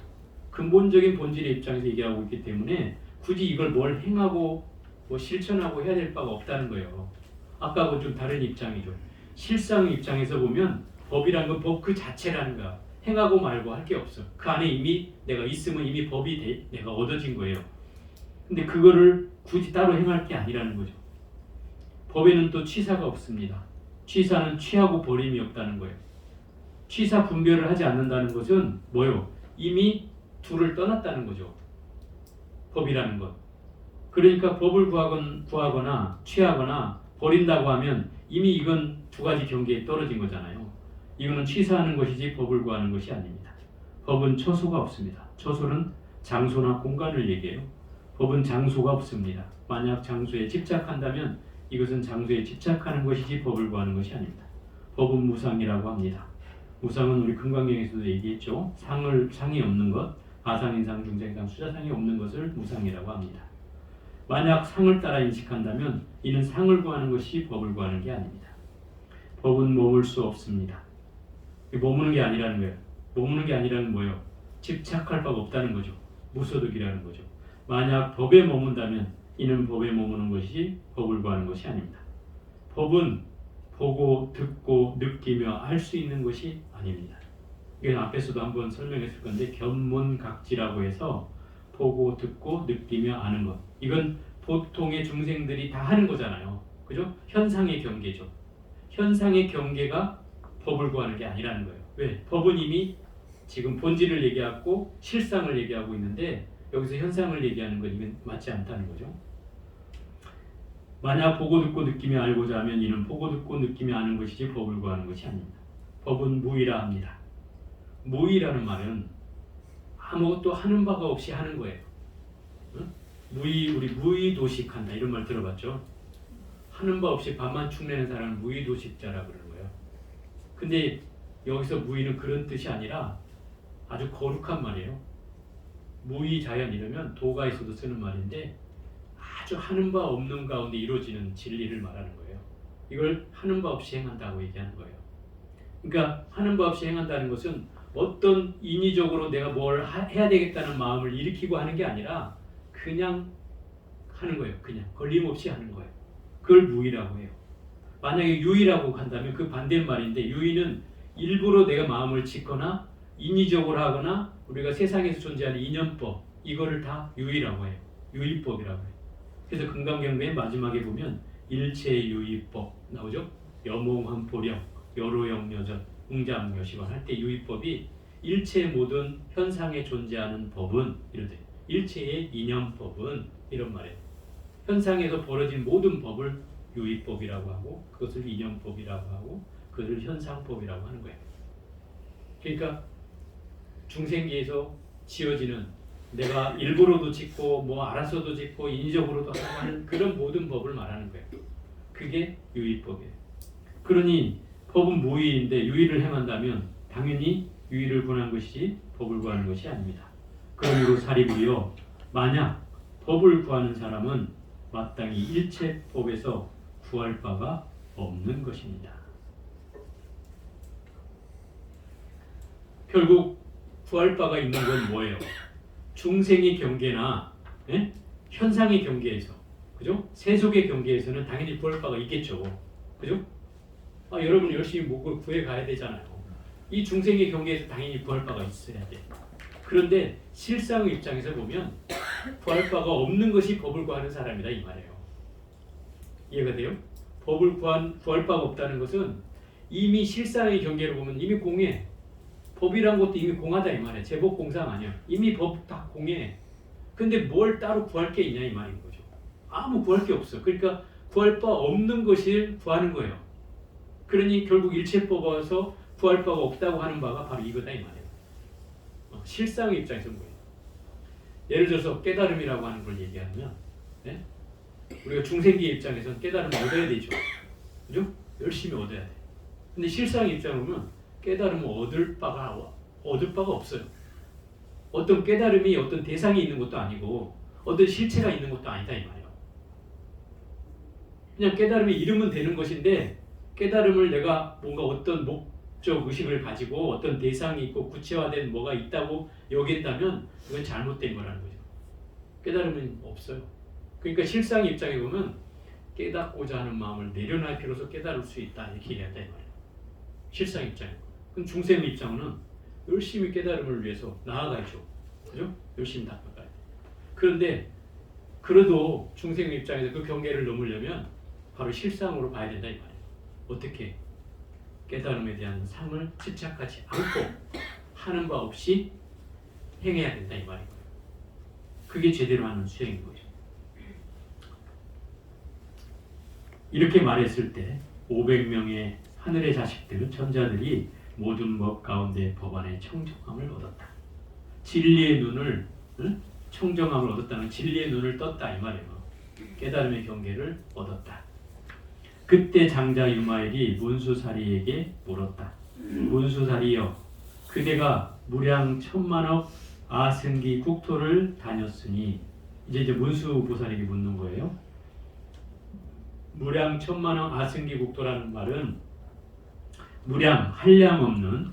Speaker 1: 근본적인 본질의 입장에서 얘기하고 있기 때문에 굳이 이걸 뭘 행하고 뭐 실천하고 해야 될 바가 없다는 거예요. 아까하고 좀 다른 입장이죠. 실상의 입장에서 보면 법이란 건 법 그 자체라는 거야. 행하고 말고 할 게 없어. 그 안에 이미 내가 있으면 이미 법이 내가 얻어진 거예요. 근데 그거를 굳이 따로 행할 게 아니라는 거죠. 법에는 또 취사가 없습니다. 취사는 취하고 버림이 없다는 거예요. 취사 분별을 하지 않는다는 것은 뭐요? 이미 둘을 떠났다는 거죠. 법이라는 것. 그러니까 법을 구하거나 취하거나 버린다고 하면 이미 이건 두 가지 경계에 떨어진 거잖아요. 이거는 취사하는 것이지 법을 구하는 것이 아닙니다. 법은 처소가 없습니다. 처소는 장소나 공간을 얘기해요. 법은 장소가 없습니다. 만약 장소에 집착한다면 이것은 장소에 집착하는 것이지 법을 구하는 것이 아닙니다. 법은 무상이라고 합니다. 무상은 우리 금강경에서도 얘기했죠. 상이 없는 것, 아상인상, 중생상, 수자상이 없는 것을 무상이라고 합니다. 만약 상을 따라 인식한다면 이는 상을 구하는 것이 법을 구하는 게 아닙니다. 법은 머물 수 없습니다. 머무는 게 아니라는 거예요. 머무는 게 아니라는 뭐예요? 집착할 바가 없다는 거죠. 무소득이라는 거죠. 만약 법에 머문다면 이는 법에 머무는 것이 법을 구하는 것이 아닙니다. 법은 보고 듣고 느끼며 알 수 있는 것이 아닙니다. 이건 앞에서도 한번 설명했을 건데 견문각지라고 해서 보고 듣고 느끼며 아는 것. 이건 보통의 중생들이 다 하는 거잖아요. 그죠? 현상의 경계죠. 현상의 경계가 법을 구하는 게 아니라는 거예요. 왜? 법은 이미 지금 본질을 얘기하고 실상을 얘기하고 있는데 여기서 현상을 얘기하는 건 이건 맞지 않다는 거죠. 만약 보고 듣고 느끼며 알고자 하면 이는 보고 듣고 느끼며 아는 것이지 법을 구하는 것이 아닙니다. 법은 무의라 합니다. 무의라는 말은 아무것도 하는 바가 없이 하는 거예요. 응? 우리 무의도식한다 이런 말 들어봤죠? 하는 바 없이 밥만 축내는 사람은 무의도식자라 그러는 거예요. 근데 여기서 무의는 그런 뜻이 아니라 아주 거룩한 말이에요. 무의자연 이러면 도가에서도 쓰는 말인데 아주 하는 바 없는 가운데 이루어지는 진리를 말하는 거예요. 이걸 하는 바 없이 행한다고 얘기하는 거예요. 그러니까 하는 바 없이 행한다는 것은 어떤 인위적으로 내가 뭘 해야 되겠다는 마음을 일으키고 하는 게 아니라 그냥 하는 거예요. 그냥 걸림없이 하는 거예요. 그걸 무의라고 해요. 만약에 유의라고 한다면 그 반대말인데 유의는 일부러 내가 마음을 짓거나 인위적으로 하거나 우리가 세상에서 존재하는 인연법 이거를 다 유의라고 해요. 유의법이라고 해요. 그래서 금강경배의 마지막에 보면 일체유의법 나오죠. 여몽항포령, 여로영여전, 웅장여시관 할 때 유의법이 일체 모든 현상에 존재하는 법은 이런데 일체의 인연법은 이런 말이에요. 현상에서 벌어진 모든 법을 유의법이라고 하고 그것을 인연법이라고 하고 그것을 현상법이라고 하는 거예요. 그러니까 중생기에서 지어지는 내가 일부러도 짓고 뭐 알아서도 짓고 인위적으로도 하는 그런 모든 법을 말하는 거예요. 그게 유의법이에요. 그러니 법은 무의인데 유의를 행한다면 당연히 유의를 구하는 것이지 법을 구하는 것이 아닙니다. 그러므로 사리부여 만약 법을 구하는 사람은 마땅히 일체법에서 구할 바가 없는 것입니다. 결국 구할 바가 있는 건 뭐예요? 중생의 경계나 현상의 경계에서 그죠? 세속의 경계에서는 당연히 구할 바가 있겠죠. 그죠? 여러분 열심히 목을 구해 가야 되잖아요. 이 중생의 경계에서 당연히 구할 바가 있어야 돼. 그런데 실상의 입장에서 보면 구할 바가 없는 것이 법을 구하는 사람이다 이 말이에요. 이해가 돼요? 법을 구할 바가 없다는 것은 이미 실상의 경계로 보면 이미 공해. 법이란 것도 이미 공하다 이 말이에요. 제법 공상 아니야. 이미 법 다 공해. 근데 뭘 따로 구할 게 있냐 이 말인 거죠. 아무 구할 게 없어. 그러니까 구할 바 없는 것을 구하는 거예요. 그러니 결국 일체법에서 구할 바가 없다고 하는 바가 바로 이거다 이 말이에요. 실상의 입장에서 뭐예요? 예를 들어서 깨달음이라고 하는 걸 얘기하면 우리가 중생기의 입장에서는 깨달음을 얻어야 되죠. 그죠? 열심히 얻어야 돼. 근데 실상의 입장으로 보면 깨달음을 얻을 바가 없어요. 어떤 깨달음이 어떤 대상이 있는 것도 아니고 어떤 실체가 있는 것도 아니다 이 말이에요. 그냥 깨달음이 이루면 되는 것인데 깨달음을 내가 뭔가 어떤 목적 의식을 가지고 어떤 대상이 있고 구체화된 뭐가 있다고 여긴다면 그건 잘못된 거라는 거죠. 깨달음은 없어요. 그러니까 실상의 입장에 보면 깨닫고자 하는 마음을 내려놔야 비로소 깨달을 수 있다 이렇게 얘기한다 이 말이에요. 실상 입장에. 그럼 중생 입장은 열심히 깨달음을 위해서 나아가야죠. 그죠? 열심히 닦아가야 돼. 그런데 그래도 중생 입장에서 그 경계를 넘으려면 바로 실상으로 봐야 된다 이 말이에요. 어떻게? 깨달음에 대한 삶을 집착하지 않고 하는 바 없이 행해야 된다 이 말이에요. 그게 제대로 하는 수행인 거죠. 이렇게 말했을 때 500명의 하늘의 자식들, 천자들이 모든 법 가운데 법안의 청정함을 얻었다. 진리의 눈을 청정함을 얻었다는 진리의 눈을 떴다 이 말이에요. 깨달음의 경계를 얻었다. 그때 장자 유마엘이 문수사리에게 물었다. 문수사리여, 그대가 무량 천만억 아승기 국토를 다녔으니 이제 문수보살에게 묻는 거예요. 무량 천만억 아승기 국토라는 말은 무량 한량 없는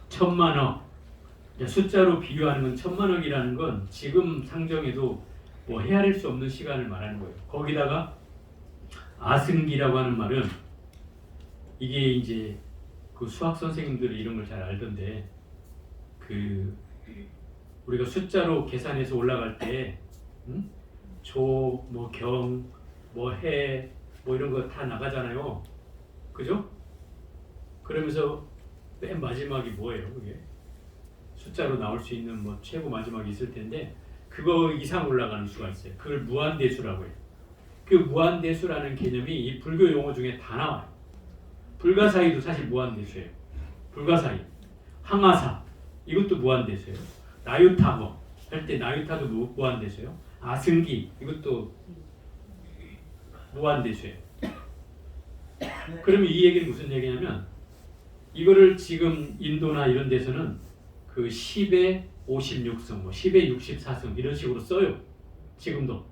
Speaker 1: 천만억 숫자로 비교하는 건 천만억이라는 건 지금 상정에도 뭐 헤아릴 수 없는 시간을 말하는 거예요. 거기다가 아승기라고 하는 말은 이게 이제 그 수학 선생님들이 이런 걸 잘 알던데 그 우리가 숫자로 계산해서 올라갈 때 조, 뭐 경, 뭐 해, 뭐 이런 거 다 나가잖아요. 그죠? 그러면서 맨 마지막이 뭐예요? 그게 숫자로 나올 수 있는 뭐 최고 마지막이 있을 텐데 그거 이상 올라가는 수가 있어요. 그걸 무한대수라고 해요. 그 무한대수라는 개념이 이 불교 용어 중에 다 나와요. 불가사의도 사실 무한대수예요. 불가사의, 항아사 이것도 무한대수예요. 나유타뭐 할 때 나유타도 무한대수예요. 아승기 이것도 무한대수예요. 그러면 이 얘기는 무슨 얘기냐면 이거를 지금 인도나 이런 데서는 그 10의 56성, 뭐 10의 64성 이런 식으로 써요. 지금도.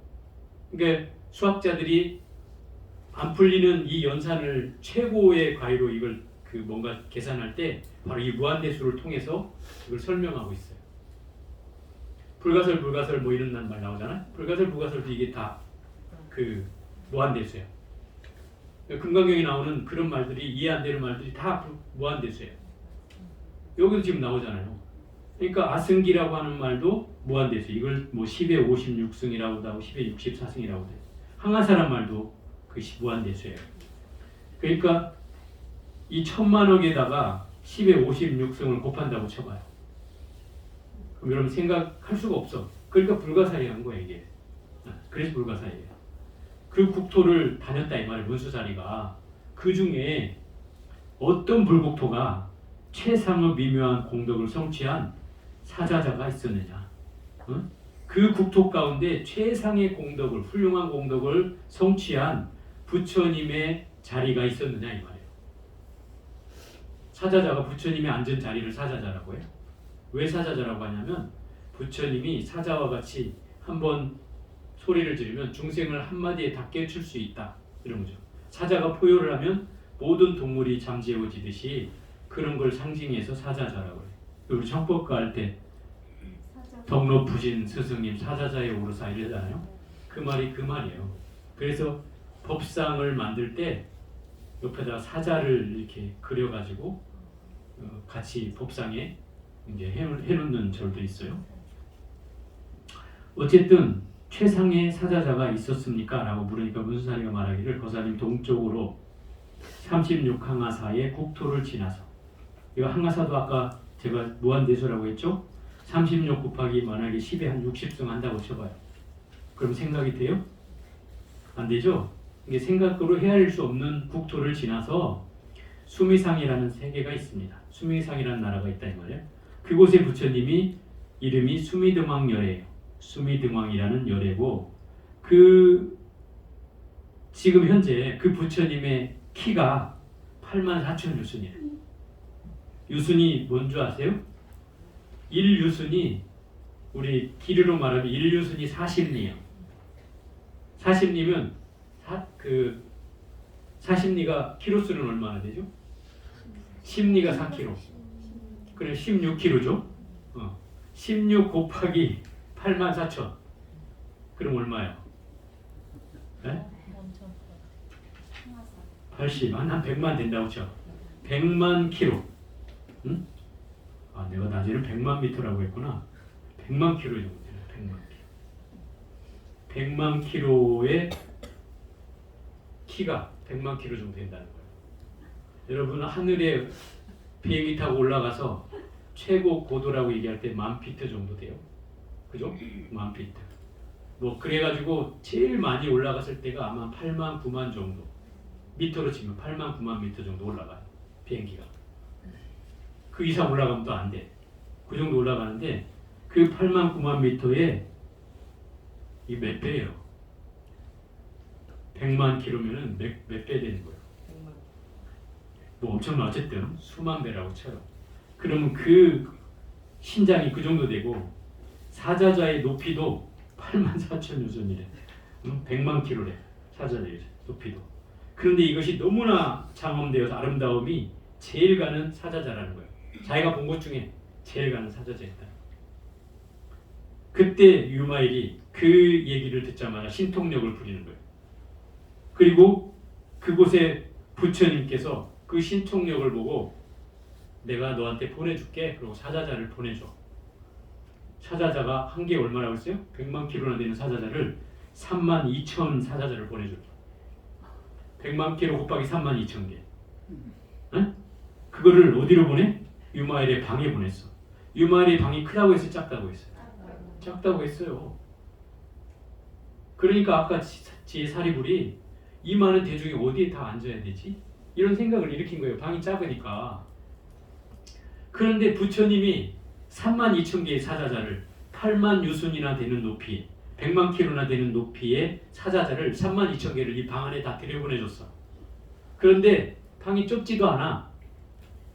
Speaker 1: 그러니까 수학자들이 안 풀리는 이 연산을 최고의 과위로 이걸 그 뭔가 계산할 때 바로 이 무한대수를 통해서 이걸 설명하고 있어요. 불가설 뭐 이런 말 나오잖아. 불가설도 이게 다 그 무한대수예요. 금강경에 나오는 그런 말들이 이해 안 되는 말들이 다 무한대수예요. 여기도 지금 나오잖아요. 그러니까 아승기라고 하는 말도 무한대수. 이걸 뭐 10의 56승이라고도 하고 10의 64승이라고도 해요. 항하사란 말도 그것이 무한대수예요. 그러니까 이 1000만억에다가 10의 56승을 곱한다고 쳐봐요. 그럼 여러분 생각할 수가 없어. 그러니까 불가사의한 거예요 이게. 그래서 불가사의예요. 그 국토를 다녔다 이 말이에요. 문수사리가. 그 중에 어떤 불국토가 최상의 미묘한 공덕을 성취한 사자자가 있었느냐. 응? 그 국토 가운데 최상의 공덕을, 훌륭한 공덕을 성취한 부처님의 자리가 있었느냐 이 말이에요. 사자자가 부처님이 앉은 자리를 사자자라고 해요. 왜 사자자라고 하냐면 부처님이 사자와 같이 한번 소리를 지르면 중생을 한마디에 다 깨칠 수 있다 이런 거죠. 사자가 포효를 하면 모든 동물이 잠재워지듯이 그런 걸 상징해서 사자자라고 해요. 우리 청법가 할 때 덕 높으신 스승님 사자자에 오르사 이러잖아요. 그 말이 그 말이에요. 그래서 법상을 만들 때 옆에다 사자를 이렇게 그려가지고 같이 법상에 이제 해놓는 절도 있어요. 어쨌든 최상의 사자자가 있었습니까? 라고 물으니까 문수사리가 말하기를 거사님 동쪽으로 36항하사의 국토를 지나서, 이거 항하사도 아까 제가 무한대수라고 했죠? 36 곱하기 만약에 10에 한 60승 한다고 쳐봐요. 그럼 생각이 돼요? 안 되죠? 이게 생각으로 헤아릴 수 없는 국토를 지나서 수미상이라는 세계가 있습니다. 수미상이라는 나라가 있다 이 말이에요. 그곳에 부처님이 이름이 수미등왕열애예요. 수미등왕이라는 열애고, 그 지금 현재 그 부처님의 키가 84,000 유순이에요. 유순이 뭔 줄 아세요? 1유순이 우리 길이로 말하면 1유순이 40리예요. 40리면 그 40리가 키로수는 얼마나 되죠? 10리가 4kg. 그래 16kg죠. 16 곱하기 84,000. 그럼 얼마예요? 네? 80, 한 100만 된다고 쳐. 100만 킬로. 응? 아, 내가 낮에는 100만 미터라고 했구나. 100만 킬로 정도 되네. 100만 킬로의 키가 100만 킬로 정도 된다는 거예요. 여러분 하늘에 비행기 타고 올라가서 최고 고도라고 얘기할 때 10,000피트 정도 돼요. 그죠? 10,000피트. 뭐 그래가지고 제일 많이 올라갔을 때가 아마 8만 9만 정도. 미터로 치면 8만 9만 미터 정도 올라가요. 비행기가. 그 이상 올라가면 또 안 돼. 그 정도 올라가는데 그 8만 9만 미터에 이 몇 배예요? 100만 킬로면은 몇 배 되는 거예요. 뭐 엄청나. 어쨌든 수만 배라고 쳐요. 그러면 그 신장이 그 정도 되고 사자자의 높이도 84,000 유선이래. 100만 킬로래. 사자자의 높이도. 그런데 이것이 너무나 장엄되어서 아름다움이 제일 가는 사자자라는 거예요. 자기가 본 것 중에 제일 가는 사자자였다. 그때 유마일이 그 얘기를 듣자마자 신통력을 부리는 거예요. 그리고 그곳에 부처님께서 그 신통력을 보고 내가 너한테 보내줄게. 그리고 사자자를 보내줘. 사자자가 한 개 얼마라고 했어요? 100만 킬로나 되는 사자자를 32,000 사자자를 보내줘. 100만 킬로 곱하기 32,000개. 응? 그거를 어디로 보내? 유마일의 방에 보냈어. 유마일의 방이 크다고 했어요? 작다고 했어요? 작다고 했어요. 그러니까 아까 제 사리불이 이 많은 대중이 어디에 다 앉아야 되지? 이런 생각을 일으킨 거예요. 방이 작으니까. 그런데 부처님이 32,000개의 사자자를 8만 유순이나 되는 높이, 100만 킬로나 되는 높이의 사자자를 32,000개를 이 방 안에 다 들여보내줬어. 그런데 방이 좁지도 않아.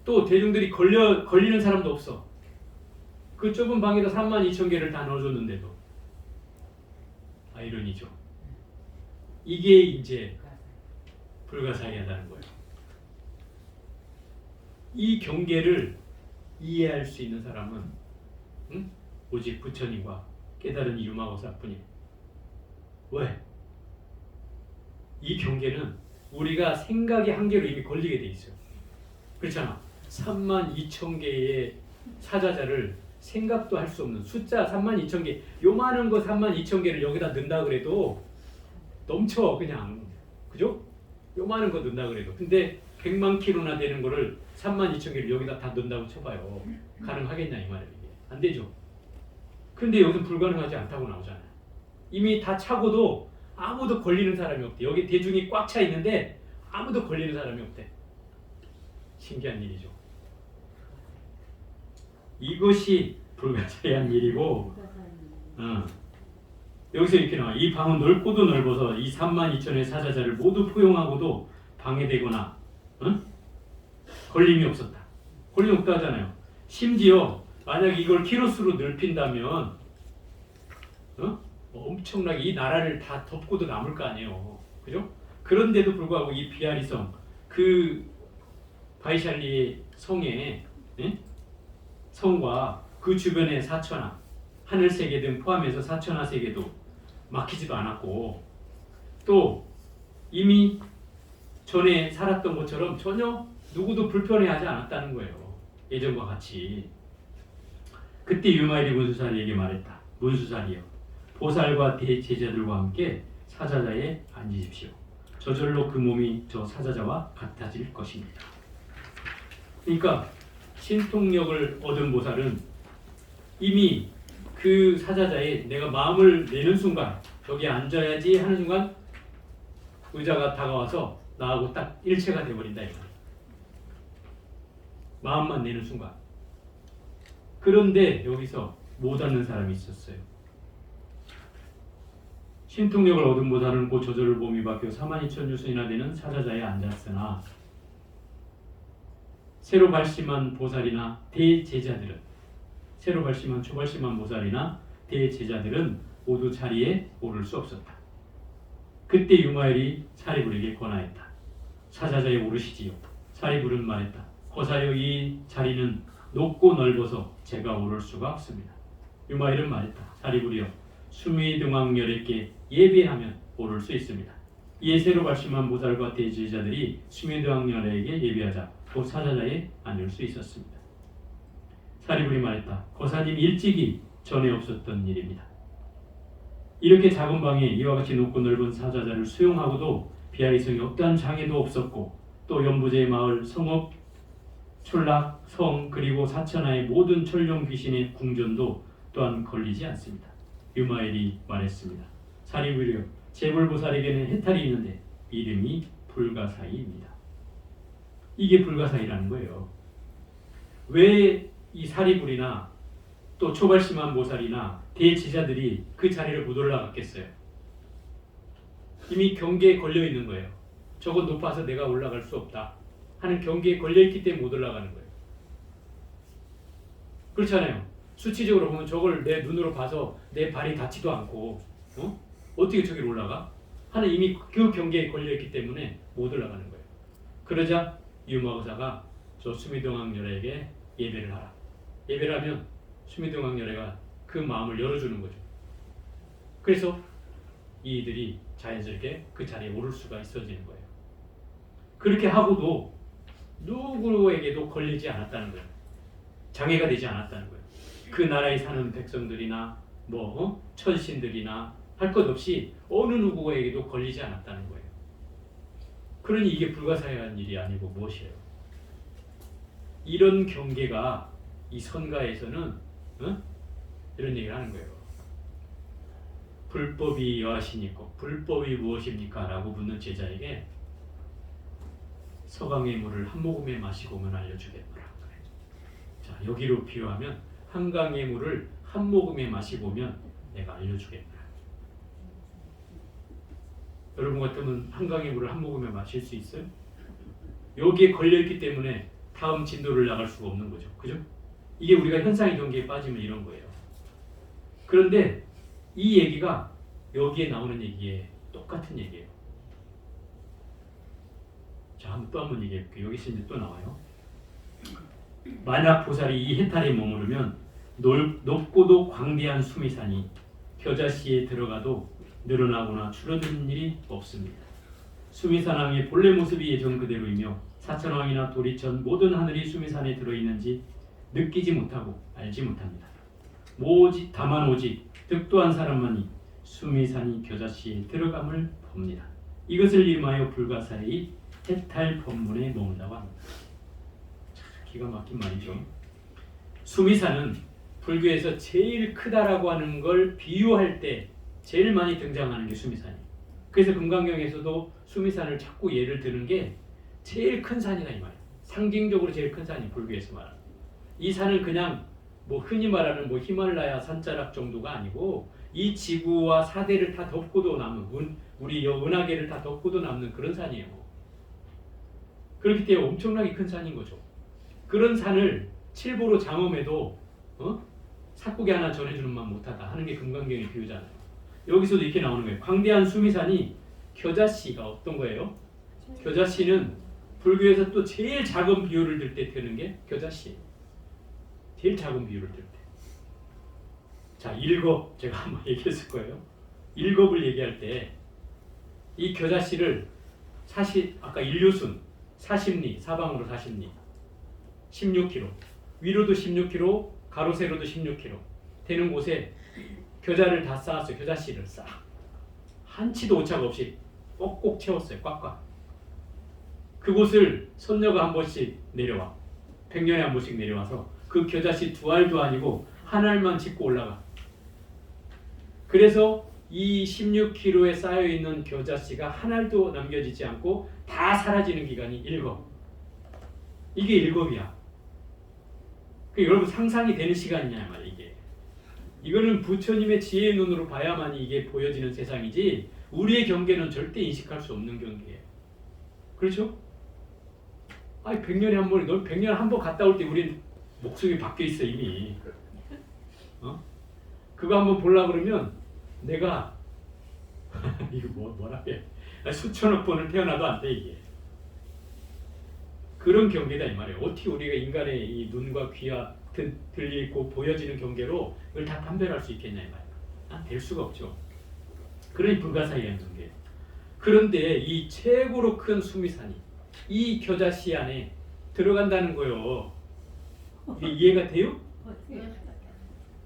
Speaker 1: 또 대중들이 걸리는 사람도 없어. 그 좁은 방에다 32,000개를 다 넣어줬는데도. 아이러니죠. 이게 이제 불가사의하다는 거예요. 이 경계를 이해할 수 있는 사람은 오직 부처님과 깨달은 유마고사뿐이에요. 왜? 이 경계는 우리가 생각의 한계로 이미 걸리게 돼 있어요. 그렇잖아. 32,000개의 사자자를 생각도 할 수 없는 숫자 32,000개, 요만한 거 32,000개를 여기다 넣는다 그래도 넘쳐 그냥, 그죠? 요만한 거 넣는다 그래도. 근데 100만 킬로나 되는 거를 32,000개를 여기다 다 넣는다고 쳐봐요. 가능하겠냐 이 말이에요. 이게 안 되죠. 근데 여기서 불가능하지 않다고 나오잖아요. 이미 다 차고도 아무도 걸리는 사람이 없대. 여기 대중이 꽉 차 있는데 아무도 걸리는 사람이 없대. 신기한 일이죠. 이것이 불가사의한 일이고, 여기서 이렇게 나와. 이 방은 넓고도 넓어서 이 32,000의 사자자를 모두 포용하고도 방해되거나 걸림이 없었다. 걸림 없다 하잖아요. 심지어 만약 이걸 키로수로 넓힌다면 엄청나게 이 나라를 다 덮고도 남을 거 아니에요. 그죠? 그런데도 불구하고 이 비아리성, 그 바이샬리의 성에, 성과 그 주변의 사천하, 하늘세계 등 포함해서 사천하 세계도 막히지도 않았고, 또 이미 전에 살았던 것처럼 전혀 누구도 불편해하지 않았다는 거예요. 예전과 같이. 그때 유마일이 문수살이에게 말했다. 문수살이여, 보살과 대제자들과 함께 사자자에 앉으십시오. 저절로 그 몸이 저 사자자와 같아질 것입니다. 그러니까 신통력을 얻은 보살은 이미 그 사자자에 내가 마음을 내는 순간, 여기 앉아야지 하는 순간 의자가 다가와서 나하고 딱 일체가 돼버린다 이거. 마음만 내는 순간. 그런데 여기서 못 앉는 사람이 있었어요. 신통력을 얻은 보살은 곧 저절로 몸이 바뀌어 42,000유순이나 되는 사자자에 앉았으나 새로 발심한 보살이나 대제자들은, 새로 발심한 초발심한 보살이나 대제자들은 모두 자리에 오를 수 없었다. 그때 유마엘이 사리불에게 권하였다. 사자자에 오르시지요. 사리불은 말했다. 거사여, 이 자리는 높고 넓어서 제가 오를 수가 없습니다. 유마엘은 말했다. 사리불이여, 수미등왕열에게 예배하면 오를 수 있습니다. 이에 새로 발심한 보살과 대제자들이 수미등왕열에게 예배하자 곧 사자자에 앉을 수 있었습니다. 사리불이 말했다. 거사님 일찍이 전에 없었던 일입니다. 이렇게 작은 방에 이와 같이 높고 넓은 사자자를 수용하고도 비아리성이 어떠한 장애도 없었고, 또 연부제의 마을, 성읍, 촌락, 성, 그리고 사천하의 모든 천룡 귀신의 궁전도 또한 걸리지 않습니다. 유마엘이 말했습니다. 사리불이여, 제불보살에게는 해탈이 있는데 이름이 불가사의입니다. 이게 불가사의라는 거예요. 왜 이 사리불이나 또 초발심한 보살이나 대제자들이 그 자리를 못 올라갔겠어요? 이미 경계에 걸려 있는 거예요. 저건 높아서 내가 올라갈 수 없다 하는 경계에 걸려 있기 때문에 못 올라가는 거예요. 그렇잖아요. 수치적으로 보면 저걸 내 눈으로 봐서 내 발이 닿지도 않고 어떻게 저기를 올라가? 하는 이미 그 경계에 걸려 있기 때문에 못 올라가는 거예요. 그러자 유마의사가 저 수미등왕열에게 예배를 하라. 예배를 하면 수미등왕열애가 그 마음을 열어주는 거죠. 그래서 이들이 자연스럽게 그 자리에 오를 수가 있어지는 거예요. 그렇게 하고도 누구에게도 걸리지 않았다는 거예요. 장애가 되지 않았다는 거예요. 그 나라에 사는 백성들이나 천신들이나 할 것 없이 어느 누구에게도 걸리지 않았다는 거예요. 그러니 이게 불가사의한 일이 아니고 무엇이에요? 이런 경계가 이 선가에서는 이런 얘기를 하는 거예요. 불법이 여하시니 있고 불법이 무엇입니까? 라고 묻는 제자에게 서강의 물을 한 모금에 마시고 오면 알려주겠노라. 자, 여기로 비유하면 한강의 물을 한 모금에 마시고 오면 내가 알려주겠노라. 여러분 같으면 한강의 물을 한 모금에 마실 수 있어요? 여기에 걸려있기 때문에 다음 진도를 나갈 수가 없는 거죠. 그죠? 이게 우리가 현상의 경계에 빠지면 이런 거예요. 그런데 이 얘기가 여기에 나오는 얘기에 똑같은 얘기예요. 자, 또 한 번 얘기해 볼게요. 여기서 이제 또 나와요. 만약 보살이 이 해탈에 머무르면 높고도 광대한 수미산이 겨자씨에 들어가도 늘어나거나 줄어드는 일이 없습니다. 수미산왕의 본래 모습이 예전 그대로이며 사천왕이나 도리천 모든 하늘이 수미산에 들어있는지 느끼지 못하고 알지 못합니다. 다만 오직 득도한 사람만이 수미산이 겨자씨에 들어감을 봅니다. 이것을 이름하여 불가사의 해탈 법문에 머문다고 합니다. 기가 막힌 말이죠. 수미산은 불교에서 제일 크다라고 하는 걸 비유할 때 제일 많이 등장하는 게 수미산이에요. 그래서 금강경에서도 수미산을 자꾸 예를 드는 게 제일 큰 산이다 이 말이에요. 상징적으로 제일 큰 산이 불교에서 말하는. 이 산은 그냥 뭐 흔히 말하는 뭐 히말라야 산자락 정도가 아니고 이 지구와 사대를 다 덮고도 남는 우리 은하계를 다 덮고도 남는 그런 산이에요. 그렇기 때문에 엄청나게 큰 산인 거죠. 그런 산을 칠보로 장엄해도 사국에 하나 전해주는 만 못하다 하는 게 금강경의 비유잖아요. 여기서도 이렇게 나오는 거예요. 광대한 수미산이 겨자씨가 어떤 거예요? 겨자씨는 불교에서 또 제일 작은 비유를 들 때 되는 게 겨자씨. 제일 작은 비유를 들 때. 자, 일겁 제가 한번 얘기했을 거예요. 일겁을 얘기할 때 이 겨자씨를 아까 인류순 40리, 사방으로 40리, 16km, 위로도 16km, 가로 세로도 16km 되는 곳에 겨자를 다 쌓았어요. 겨자씨를 싹 한치도 오차가 없이 꼭꼭 채웠어요. 꽉꽉. 그곳을 선녀가 한 번씩 내려와 100년에 한 번씩 내려와서 그 겨자씨 두 알도 아니고 한 알만 짚고 올라가. 그래서 이 16km에 쌓여있는 겨자씨가 한 알도 남겨지지 않고 다 사라지는 기간이 1겁. 이게 1겁이야. 여러분 상상이 되는 시간이냐 말이야 이게. 이거는 부처님의 지혜의 눈으로 봐야만이 이게 보여지는 세상이지 우리의 경계는 절대 인식할 수 없는 경계예요. 그렇죠? 아니 100년에 한 번에 넌 100년에 한 번 갔다 올 때 우린 목숨이 바뀌어 있어 이미. 그거 한번 보려고 그러면 내가 이거 뭐라 해? 수천억 번을 태어나도 안 돼 이게. 그런 경계다 이 말이에요. 어떻게 우리가 인간의 이 눈과 귀와 들리고 보여지는 경계로 이걸 다 판별할 수 있겠냐 이 말이에요. 될 수가 없죠. 그러니 불가사의한 경계. 그런데 이 최고로 큰 수미산이 이 겨자씨 안에 들어간다는 거요. 이게 이해가 돼요?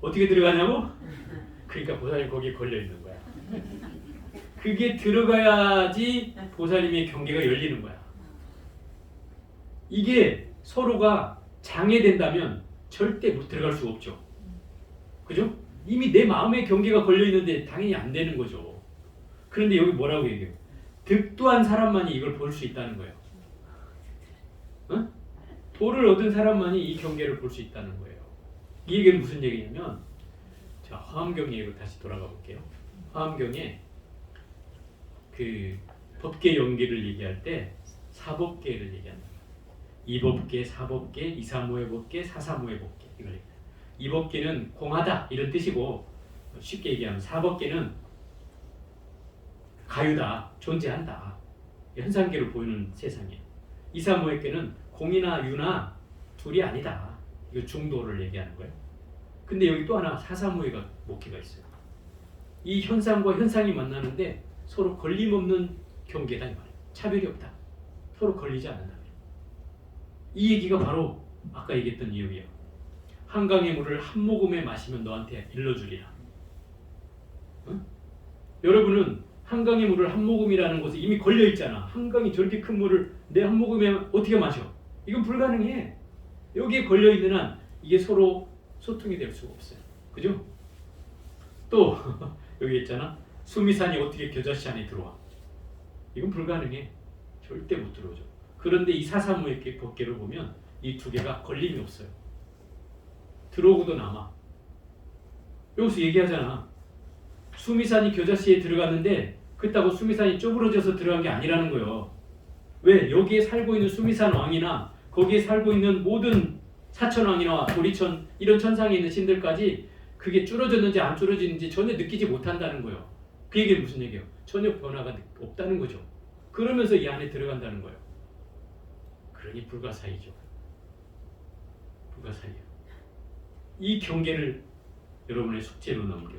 Speaker 1: 어떻게 들어가냐고? 그러니까 보살님 거기에 걸려 있는 거야. 그게 들어가야지 보살님의 경계가 열리는 거야. 이게 서로가 장애된다면 절대 못 들어갈 수가 없죠. 그죠? 이미 내 마음의 경계가 걸려 있는데 당연히 안 되는 거죠. 그런데 여기 뭐라고 얘기해요? 득도한 사람만이 이걸 볼 수 있다는 거예요. 도를 얻은 사람만이 이 경계를 볼 수 있다는 거예요. 이 얘기는 무슨 얘기냐면, 자, 화엄경에 다시 돌아가 볼게요. 화엄경에 그 법계 연계를 얘기할 때 사법계를 얘기한다. 이법계, 사법계, 이사무의 법계, 사사무의 법계 이걸 얘기해요. 이법계는 공하다 이런 뜻이고 쉽게 얘기하면 사법계는 가유다, 존재한다, 현상계를 보이는 세상이에요. 이사무의계는 공이나 유나 둘이 아니다. 이거 중도를 얘기하는 거예요. 근데 여기 또 하나 사사무의가 목계가 있어요. 이 현상과 현상이 만나는데 서로 걸림없는 경계다 이 말이에요. 차별이 없다. 서로 걸리지 않는다. 이 얘기가 바로 아까 얘기했던 이유예요. 한강의 물을 한 모금에 마시면 너한테 일러주리라. 여러분은 한강의 물을 한 모금이라는 것에 이미 걸려 있잖아. 한강이 저렇게 큰 물을 내 한 모금에 어떻게 마셔? 이건 불가능해. 여기에 걸려 있는 한 이게 서로 소통이 될 수가 없어요. 그죠? 또 여기 있잖아. 수미산이 어떻게 겨자씨 안에 들어와? 이건 불가능해. 절대 못 들어오죠. 그런데 이 사사무의 법계를 보면 이 두 개가 걸림이 없어요. 들어오고도 남아. 여기서 얘기하잖아. 수미산이 겨자씨에 들어갔는데 그렇다고 수미산이 쪼그러져서 들어간 게 아니라는 거예요. 왜? 여기에 살고 있는 수미산 왕이나 거기에 살고 있는 모든 사천왕이나 도리천 이런 천상에 있는 신들까지 그게 줄어졌는지 안 줄어지는지 전혀 느끼지 못한다는 거예요. 그 얘기는 무슨 얘기예요? 전혀 변화가 없다는 거죠. 그러면서 이 안에 들어간다는 거예요. 그러니 불가사의죠. 불가사의요. 이 경계를 여러분의 숙제로 넘겨.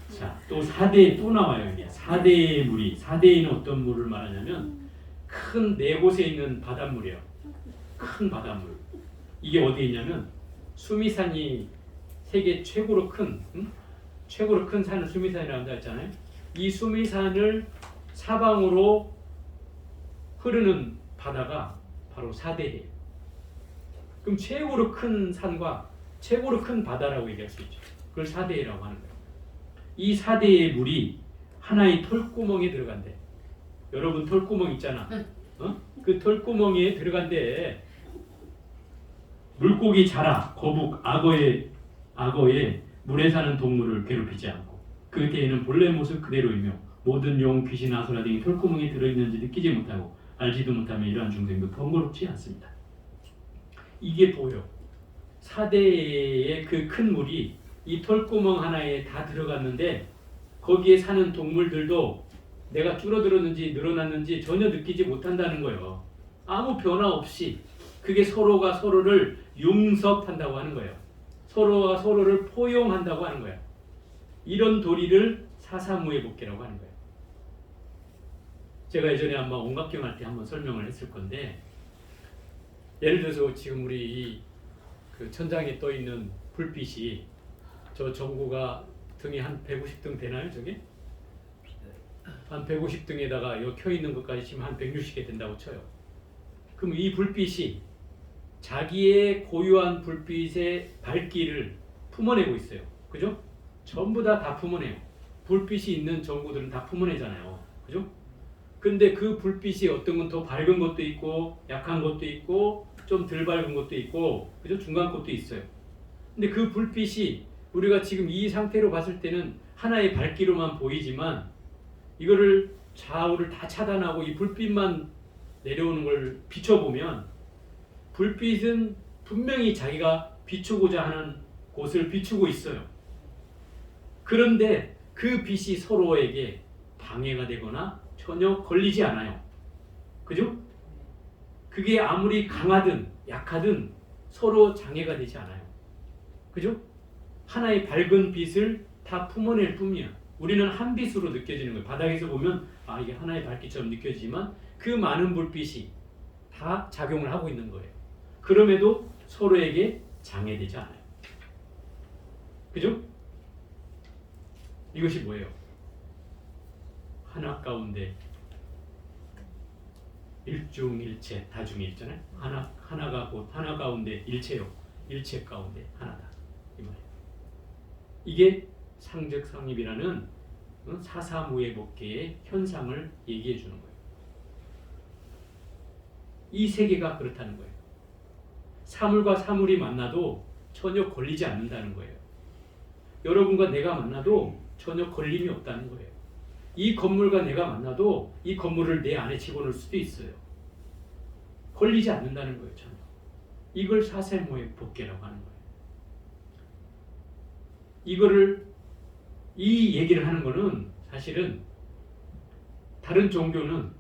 Speaker 1: 자, 또 4대에 또 나와요. 이게 4대의 물이, 4대에는 어떤 물을 말하냐면 큰 네 곳에 있는 바닷물이에요. 큰 바닷물. 이게 어디에 있냐면 수미산이 세계 최고로 큰 최고로 큰 산을 수미산이라고 했잖아요. 이 수미산을 사방으로 흐르는 바다가 바로 사대해예요. 그럼 최고로 큰 산과 최고로 큰 바다라고 얘기할 수 있죠. 그걸 사대해라고 하는 거예요. 이 사대의 물이 하나의 털구멍에 들어간대. 여러분 털구멍 있잖아. 그 털구멍에 들어간대. 물고기, 자라, 거북, 악어에 물에 사는 동물을 괴롭히지 않고 그 대에는 본래 모습 그대로이며 모든 용, 귀신, 아수라 등이 털구멍에 들어있는지 느끼지 못하고 알지도 못하며 이러한 중생도 번거롭지 않습니다. 이게 보여. 사대의 그 큰 물이 이 털구멍 하나에 다 들어갔는데 거기에 사는 동물들도 내가 줄어들었는지 늘어났는지 전혀 느끼지 못한다는 거예요. 아무 변화 없이. 그게 서로가 서로를 융섭한다고 하는 거예요. 서로가 서로를 포용한다고 하는 거예요. 이런 도리를 사사무예법계라고 하는 거예요. 제가 예전에 아마 온각경 할 때 한번 설명을 했을 건데, 예를 들어서 지금 우리 그 천장에 떠 있는 불빛이 저 전구가 등이 한 150등 되나요, 저게? 한 150등에다가 여기 켜 있는 것까지 치면 한 160개 된다고 쳐요. 그럼 이 불빛이 자기의 고유한 불빛의 밝기를 품어내고 있어요. 그죠? 전부 다 품어내요. 불빛이 있는 전구들은 다 품어내잖아요. 그죠? 근데 그 불빛이 어떤 건 더 밝은 것도 있고 약한 것도 있고 좀 덜 밝은 것도 있고 그죠? 중간 것도 있어요. 근데 그 불빛이 우리가 지금 이 상태로 봤을 때는 하나의 밝기로만 보이지만 이거를 좌우를 다 차단하고 이 불빛만 내려오는 걸 비춰보면 불빛은 분명히 자기가 비추고자 하는 곳을 비추고 있어요. 그런데 그 빛이 서로에게 방해가 되거나 전혀 걸리지 않아요. 그죠? 그게 아무리 강하든 약하든 서로 장애가 되지 않아요. 그죠? 하나의 밝은 빛을 다 품어낼 뿐이야. 우리는 한 빛으로 느껴지는 거예요. 바닥에서 보면 아 이게 하나의 밝기처럼 느껴지지만 그 많은 불빛이 다 작용을 하고 있는 거예요. 그럼에도 서로에게 장애되지 않아요. 그죠? 이것이 뭐예요? 하나 가운데 일중일체 다중이 있잖아요. 하나가 곧 하나 가운데 일체요. 일체 가운데 하나다. 이 말이에요. 이게 상적상립이라는 사사무예법계의 현상을 얘기해 주는 거예요. 이 세계가 그렇다는 거예요. 사물과 사물이 만나도 전혀 걸리지 않는다는 거예요. 여러분과 내가 만나도 전혀 걸림이 없다는 거예요. 이 건물과 내가 만나도 이 건물을 내 안에 집어넣을 수도 있어요. 걸리지 않는다는 거예요. 전혀. 이걸 사사무예법계라고 하는 거예요. 이 얘기를 하는 거는 사실은 다른 종교는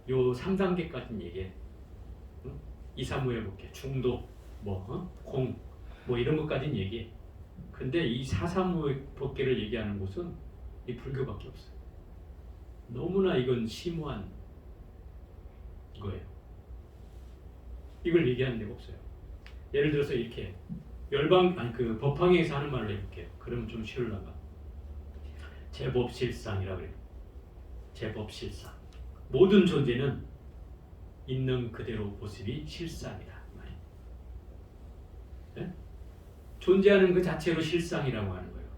Speaker 1: 요 3단계까지는 얘기해. 이사무예법계, 중도, 공, 이런 것까지는 얘기해. 근데 이 사사무예법계를 얘기하는 곳은 이 불교밖에 없어요. 너무나 이건 심오한 거예요. 이걸 얘기하는 데가 없어요. 예를 들어서 이렇게 법황에서 하는 말로 해볼게요. 그러면 좀 쉬울라가. 제법실상이라고 그래요. 제법실상. 모든 존재는 있는 그대로 모습이 실상이다. 네? 존재하는 그 자체로 실상이라고 하는 거예요.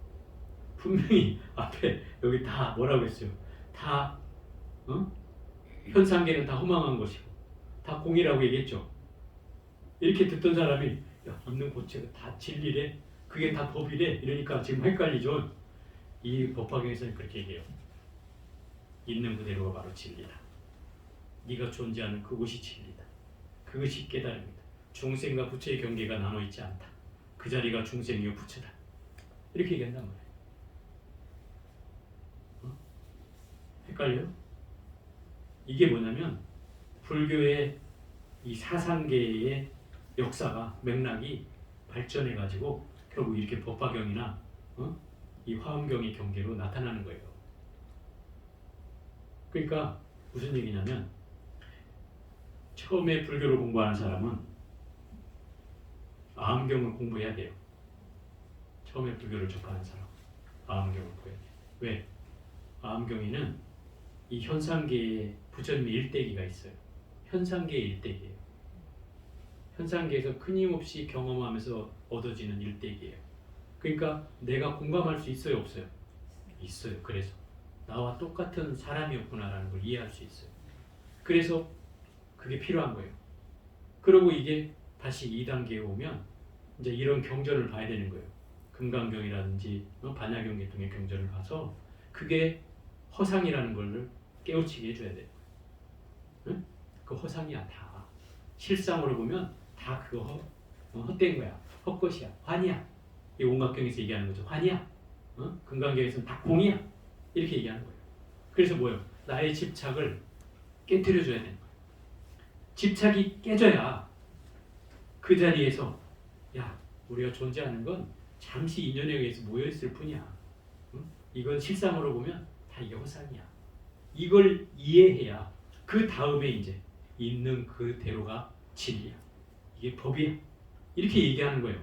Speaker 1: 분명히 앞에 여기 다 뭐라고 했어요? 다 현상계는 다 허망한 것이고 다 공이라고 얘기했죠. 이렇게 듣던 사람이 야, 있는 고체가 다 진리래? 그게 다 법이래? 이러니까 지금 헷갈리죠. 이 법화경에서는 그렇게 얘기해요. 있는 그대로가 바로 진리다. 네가 존재하는 그곳이 진리다. 그것이 깨달음이다. 중생과 부처의 경계가 나눠있지 않다. 그 자리가 중생이요 부처다. 이렇게 얘기한단 말이에요. 헷갈려요? 이게 뭐냐면 불교의 이 사상계의 역사가 맥락이 발전해가지고 결국 이렇게 법화경이나 이 화엄경의 경계로 나타나는 거예요. 그러니까 무슨 얘기냐면 저 처음에 불교를 공부하는 사람은 아함경을 공부해야 돼요. 처음에 불교를 접하는 사람, 아함경을 공부해야 돼요. 왜? 아함경에는 이 현상계의 부처님의 일대기가 있어요. 현상계의 일대기예요. 현상계에서 끊임없이 경험하면서 얻어지는 일대기예요. 그러니까 내가 공감할 수 있어요, 없어요? 있어요. 그래서 나와 똑같은 사람이었구나라는 걸 이해할 수 있어요. 그래서 그게 필요한 거예요. 그리고 이게 다시 2단계에 오면 이제 이런 경전을 봐야 되는 거예요. 금강경이라든지 반야경 계통의 경전을 봐서 그게 허상이라는 걸 깨우치게 해줘야 돼요. 응? 그 허상이야 다. 실상으로 보면 다 그거 헛된 거야. 헛것이야. 환이야. 이 온각경에서 얘기하는 거죠. 환이야. 금강경에서는 다 공이야. 이렇게 얘기하는 거예요. 그래서 뭐예요? 나의 집착을 깨트려줘야 되는 거예요. 집착이 깨져야 그 자리에서 야, 우리가 존재하는 건 잠시 인연에 의해서 모여있을 뿐이야. 응? 이건 실상으로 보면 다 이게 허상이야. 이걸 이해해야 그 다음에 이제 있는 그대로가 진리야. 이게 법이야. 이렇게 얘기하는 거예요.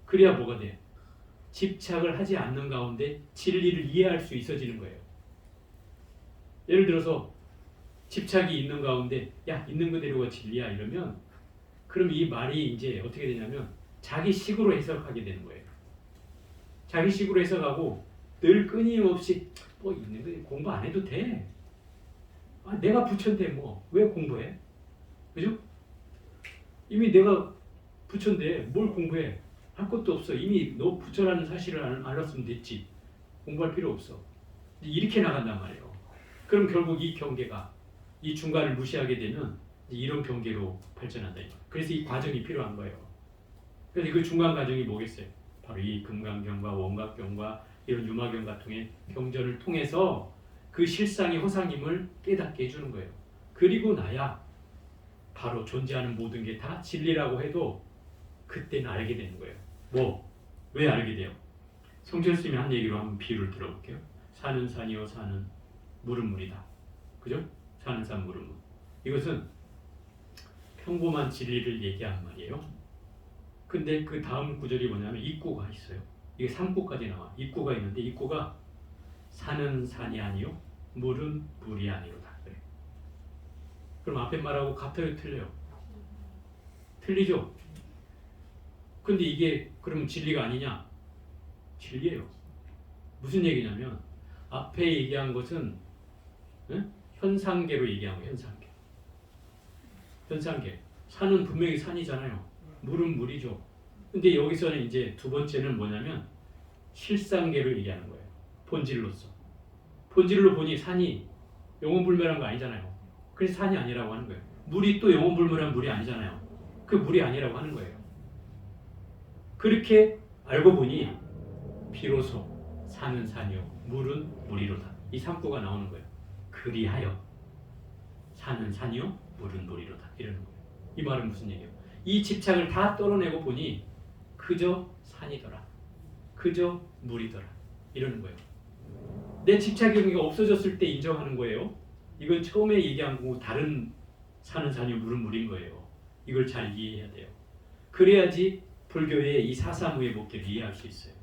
Speaker 1: 그래야 뭐가 돼? 집착을 하지 않는 가운데 진리를 이해할 수 있어지는 거예요. 예를 들어서 집착이 있는 가운데 야, 있는 그대로가 진리야 이러면 그럼 이 말이 이제 어떻게 되냐면 자기 식으로 해석하게 되는 거예요. 자기 식으로 해석하고 늘 끊임없이 뭐 있는 거 공부 안 해도 돼. 아, 내가 부처인데 뭐 왜 공부해? 그죠? 이미 내가 부처인데 뭘 공부해? 할 것도 없어. 이미 너 부처라는 사실을 알았으면 됐지. 공부할 필요 없어. 이렇게 나간단 말이에요. 그럼 결국 이 경계가 이 중간을 무시하게 되면 이런 경계로 발전한다. 그래서 이 과정이 필요한 거예요. 그래서 그 중간 과정이 뭐겠어요? 바로 이 금강경과 원각경과 이런 유마경 같은 경전을 통해서 그 실상이 허상임을 깨닫게 해주는 거예요. 그리고 나야 바로 존재하는 모든 게 다 진리라고 해도 그때는 알게 되는 거예요. 뭐? 왜 알게 돼요? 성철 스님이 한 얘기로 한번 비유를 들어볼게요. 산은 산이요 산은 물은 물이다. 그죠? 산은 산 물은 물. 이것은 평범한 진리를 얘기하는 말이에요. 근데 그 다음 구절이 뭐냐면 입구가 있어요. 이게 3구까지 나와. 입구가 있는데 입구가 산은 산이 아니요 물은 물이 아니로다. 그래. 그럼 앞에 말하고 같아요, 틀려요? 틀리죠? 근데 이게 그러면 진리가 아니냐? 진리예요. 무슨 얘기냐면 앞에 얘기한 것은 현상계로 얘기한 거예요. 현상계. 현상계. 산은 분명히 산이잖아요. 물은 물이죠. 근데 여기서는 이제 두 번째는 뭐냐면 실상계로 얘기하는 거예요. 본질로서. 본질로 보니 산이 영원불멸한 거 아니잖아요. 그래서 산이 아니라고 하는 거예요. 물이 또 영원불멸한 물이 아니잖아요. 그 물이 아니라고 하는 거예요. 그렇게 알고 보니 비로소 산은 산이요 물은 물이로다. 이 3구가 나오는 거예요. 그리하여 산은 산이요 물은 물이로다. 이러는 거예요. 이 말은 무슨 얘기예요? 이 집착을 다 떨어내고 보니 그저 산이더라. 그저 물이더라. 이러는 거예요. 내 집착이 없어졌을 때 인정하는 거예요. 이건 처음에 얘기한 거고 다른 산은 산이요 물은 물인 거예요. 이걸 잘 이해해야 돼요. 그래야지 불교의 이 사사무의 법계를 이해할 수 있어요.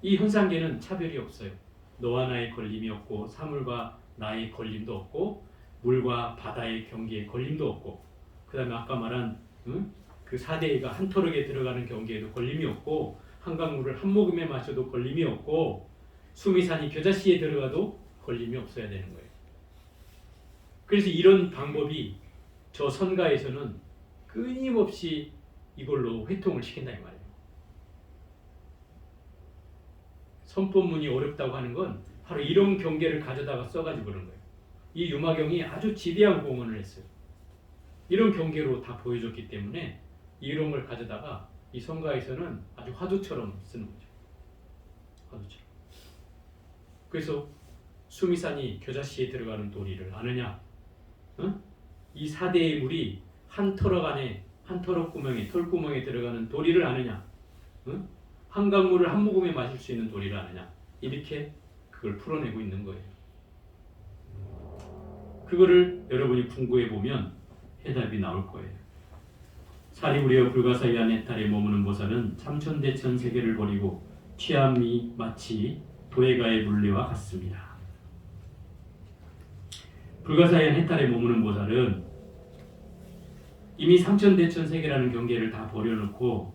Speaker 1: 이 현상계는 차별이 없어요. 너와 나의 걸림이 없고 사물과 나의 걸림도 없고 물과 바다의 경계에 걸림도 없고 그 다음에 아까 말한 그 4대가 한 토륵에 들어가는 경계에도 걸림이 없고 한강물을 한 모금에 마셔도 걸림이 없고 수미산이 겨자씨에 들어가도 걸림이 없어야 되는 거예요. 그래서 이런 방법이 저 선가에서는 끊임없이 이걸로 회통을 시킨다 이 말이에요. 선법문이 어렵다고 하는 건 바로 이런 경계를 가져다가 써가지고 그런 거예요. 이 유마경이 아주 지대한 공헌을 했어요. 이런 경계로 다 보여줬기 때문에 이런 걸 가져다가 이 선가에서는 아주 화두처럼 쓰는 거죠. 화두처럼. 그래서 수미산이 겨자씨에 들어가는 도리를 아느냐? 이 4대의 물이 한 털억 안에 한 털억 구멍에 털구멍에 들어가는 도리를 아느냐? 한강물을 한 모금에 마실 수 있는 도리를 아느냐? 이렇게 그걸 풀어내고 있는 거예요. 그거를 여러분이 궁구해 보면 해답이 나올 거예요. 사리부리와 불가사의한 해탈에 머무는 보살은 참천대천 세계를 버리고 취함이 마치 도해가의 물레와 같습니다. 불가사의한 해탈에 머무는 보살은 이미 삼천대천 세계라는 경계를 다 버려놓고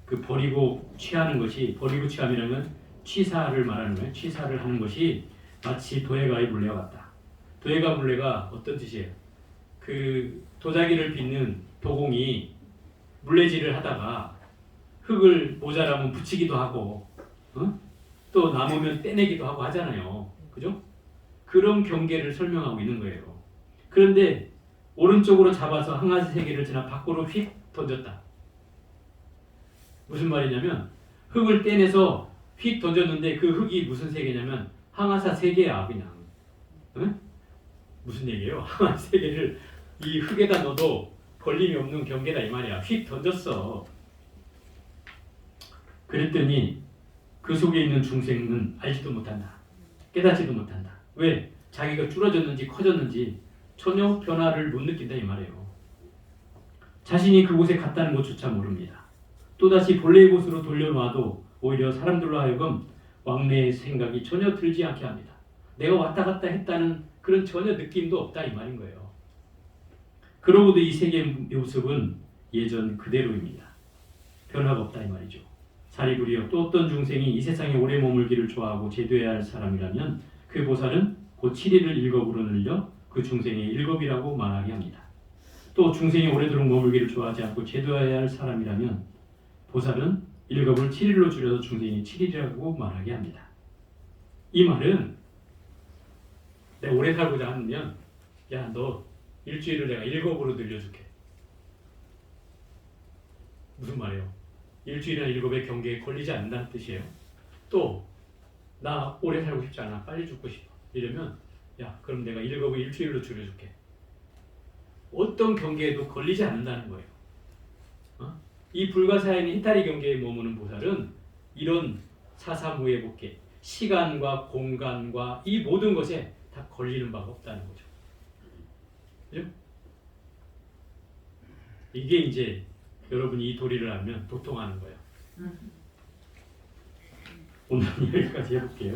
Speaker 1: 그 버리고 취하는 것이, 버리고 취함이라는 건 취사를 말하는 거예요. 취사를 하는 것이 마치 도해가의 물레와 같다. 도해가 물레가 어떤 뜻이에요? 그 도자기를 빚는 도공이 물레질을 하다가 흙을 모자라면 붙이기도 하고 또 남으면 떼내기도 하고 하잖아요. 그죠? 그런 경계를 설명하고 있는 거예요. 그런데 오른쪽으로 잡아서 항아리 세계를 지나 밖으로 휙 던졌다. 무슨 말이냐면 흙을 떼내서 휙 던졌는데 그 흙이 무슨 세계냐면 항아사 세계야 그냥. 무슨 얘기예요? 항아리 세계를 이 흙에다 넣어도 걸림이 없는 경계다 이 말이야. 휙 던졌어. 그랬더니 그 속에 있는 중생은 알지도 못한다. 깨닫지도 못한다. 왜? 자기가 줄어졌는지 커졌는지 전혀 변화를 못 느낀다 이 말이에요. 자신이 그곳에 갔다는 것조차 모릅니다. 또다시 본래의 곳으로 돌려놔도 오히려 사람들로 하여금 왕래의 생각이 전혀 들지 않게 합니다. 내가 왔다 갔다 했다는 그런 전혀 느낌도 없다 이 말인 거예요. 그러고도 이 세계의 모습은 예전 그대로입니다. 변화가 없다 이 말이죠. 사리부리여, 또 어떤 중생이 이 세상에 오래 머물기를 좋아하고 제도해야 할 사람이라면 그 보살은 곧 7일을 일겁으로 늘려 그 중생의 일겁이라고 말하게 합니다. 또 중생이 오래도록 머물기를 좋아하지 않고 제도해야 할 사람이라면 보살은 일겁을 7일로 줄여서 중생이 7일이라고 말하게 합니다. 이 말은 내가 오래 살고자 하면 야 너 일주일을 내가 일겁으로 늘려줄게. 무슨 말이에요? 일주일이나 일겁의 경계에 걸리지 않는다는 뜻이에요. 또 나 오래 살고 싶지 않아. 빨리 죽고 싶어. 이러면 야 그럼 내가 일겁을 일주일로 줄여줄게. 어떤 경계에도 걸리지 않는다는 거예요. 이 불가사의한 해탈의 경계에 머무는 보살은 이런 사사무예복계, 시간과 공간과 이 모든 것에 다 걸리는 바가 없다는 거죠. 그죠? 이게 이제 여러분이 이 도리를 알면 도통하는 거예요. 오늘 여기까지 해볼게요.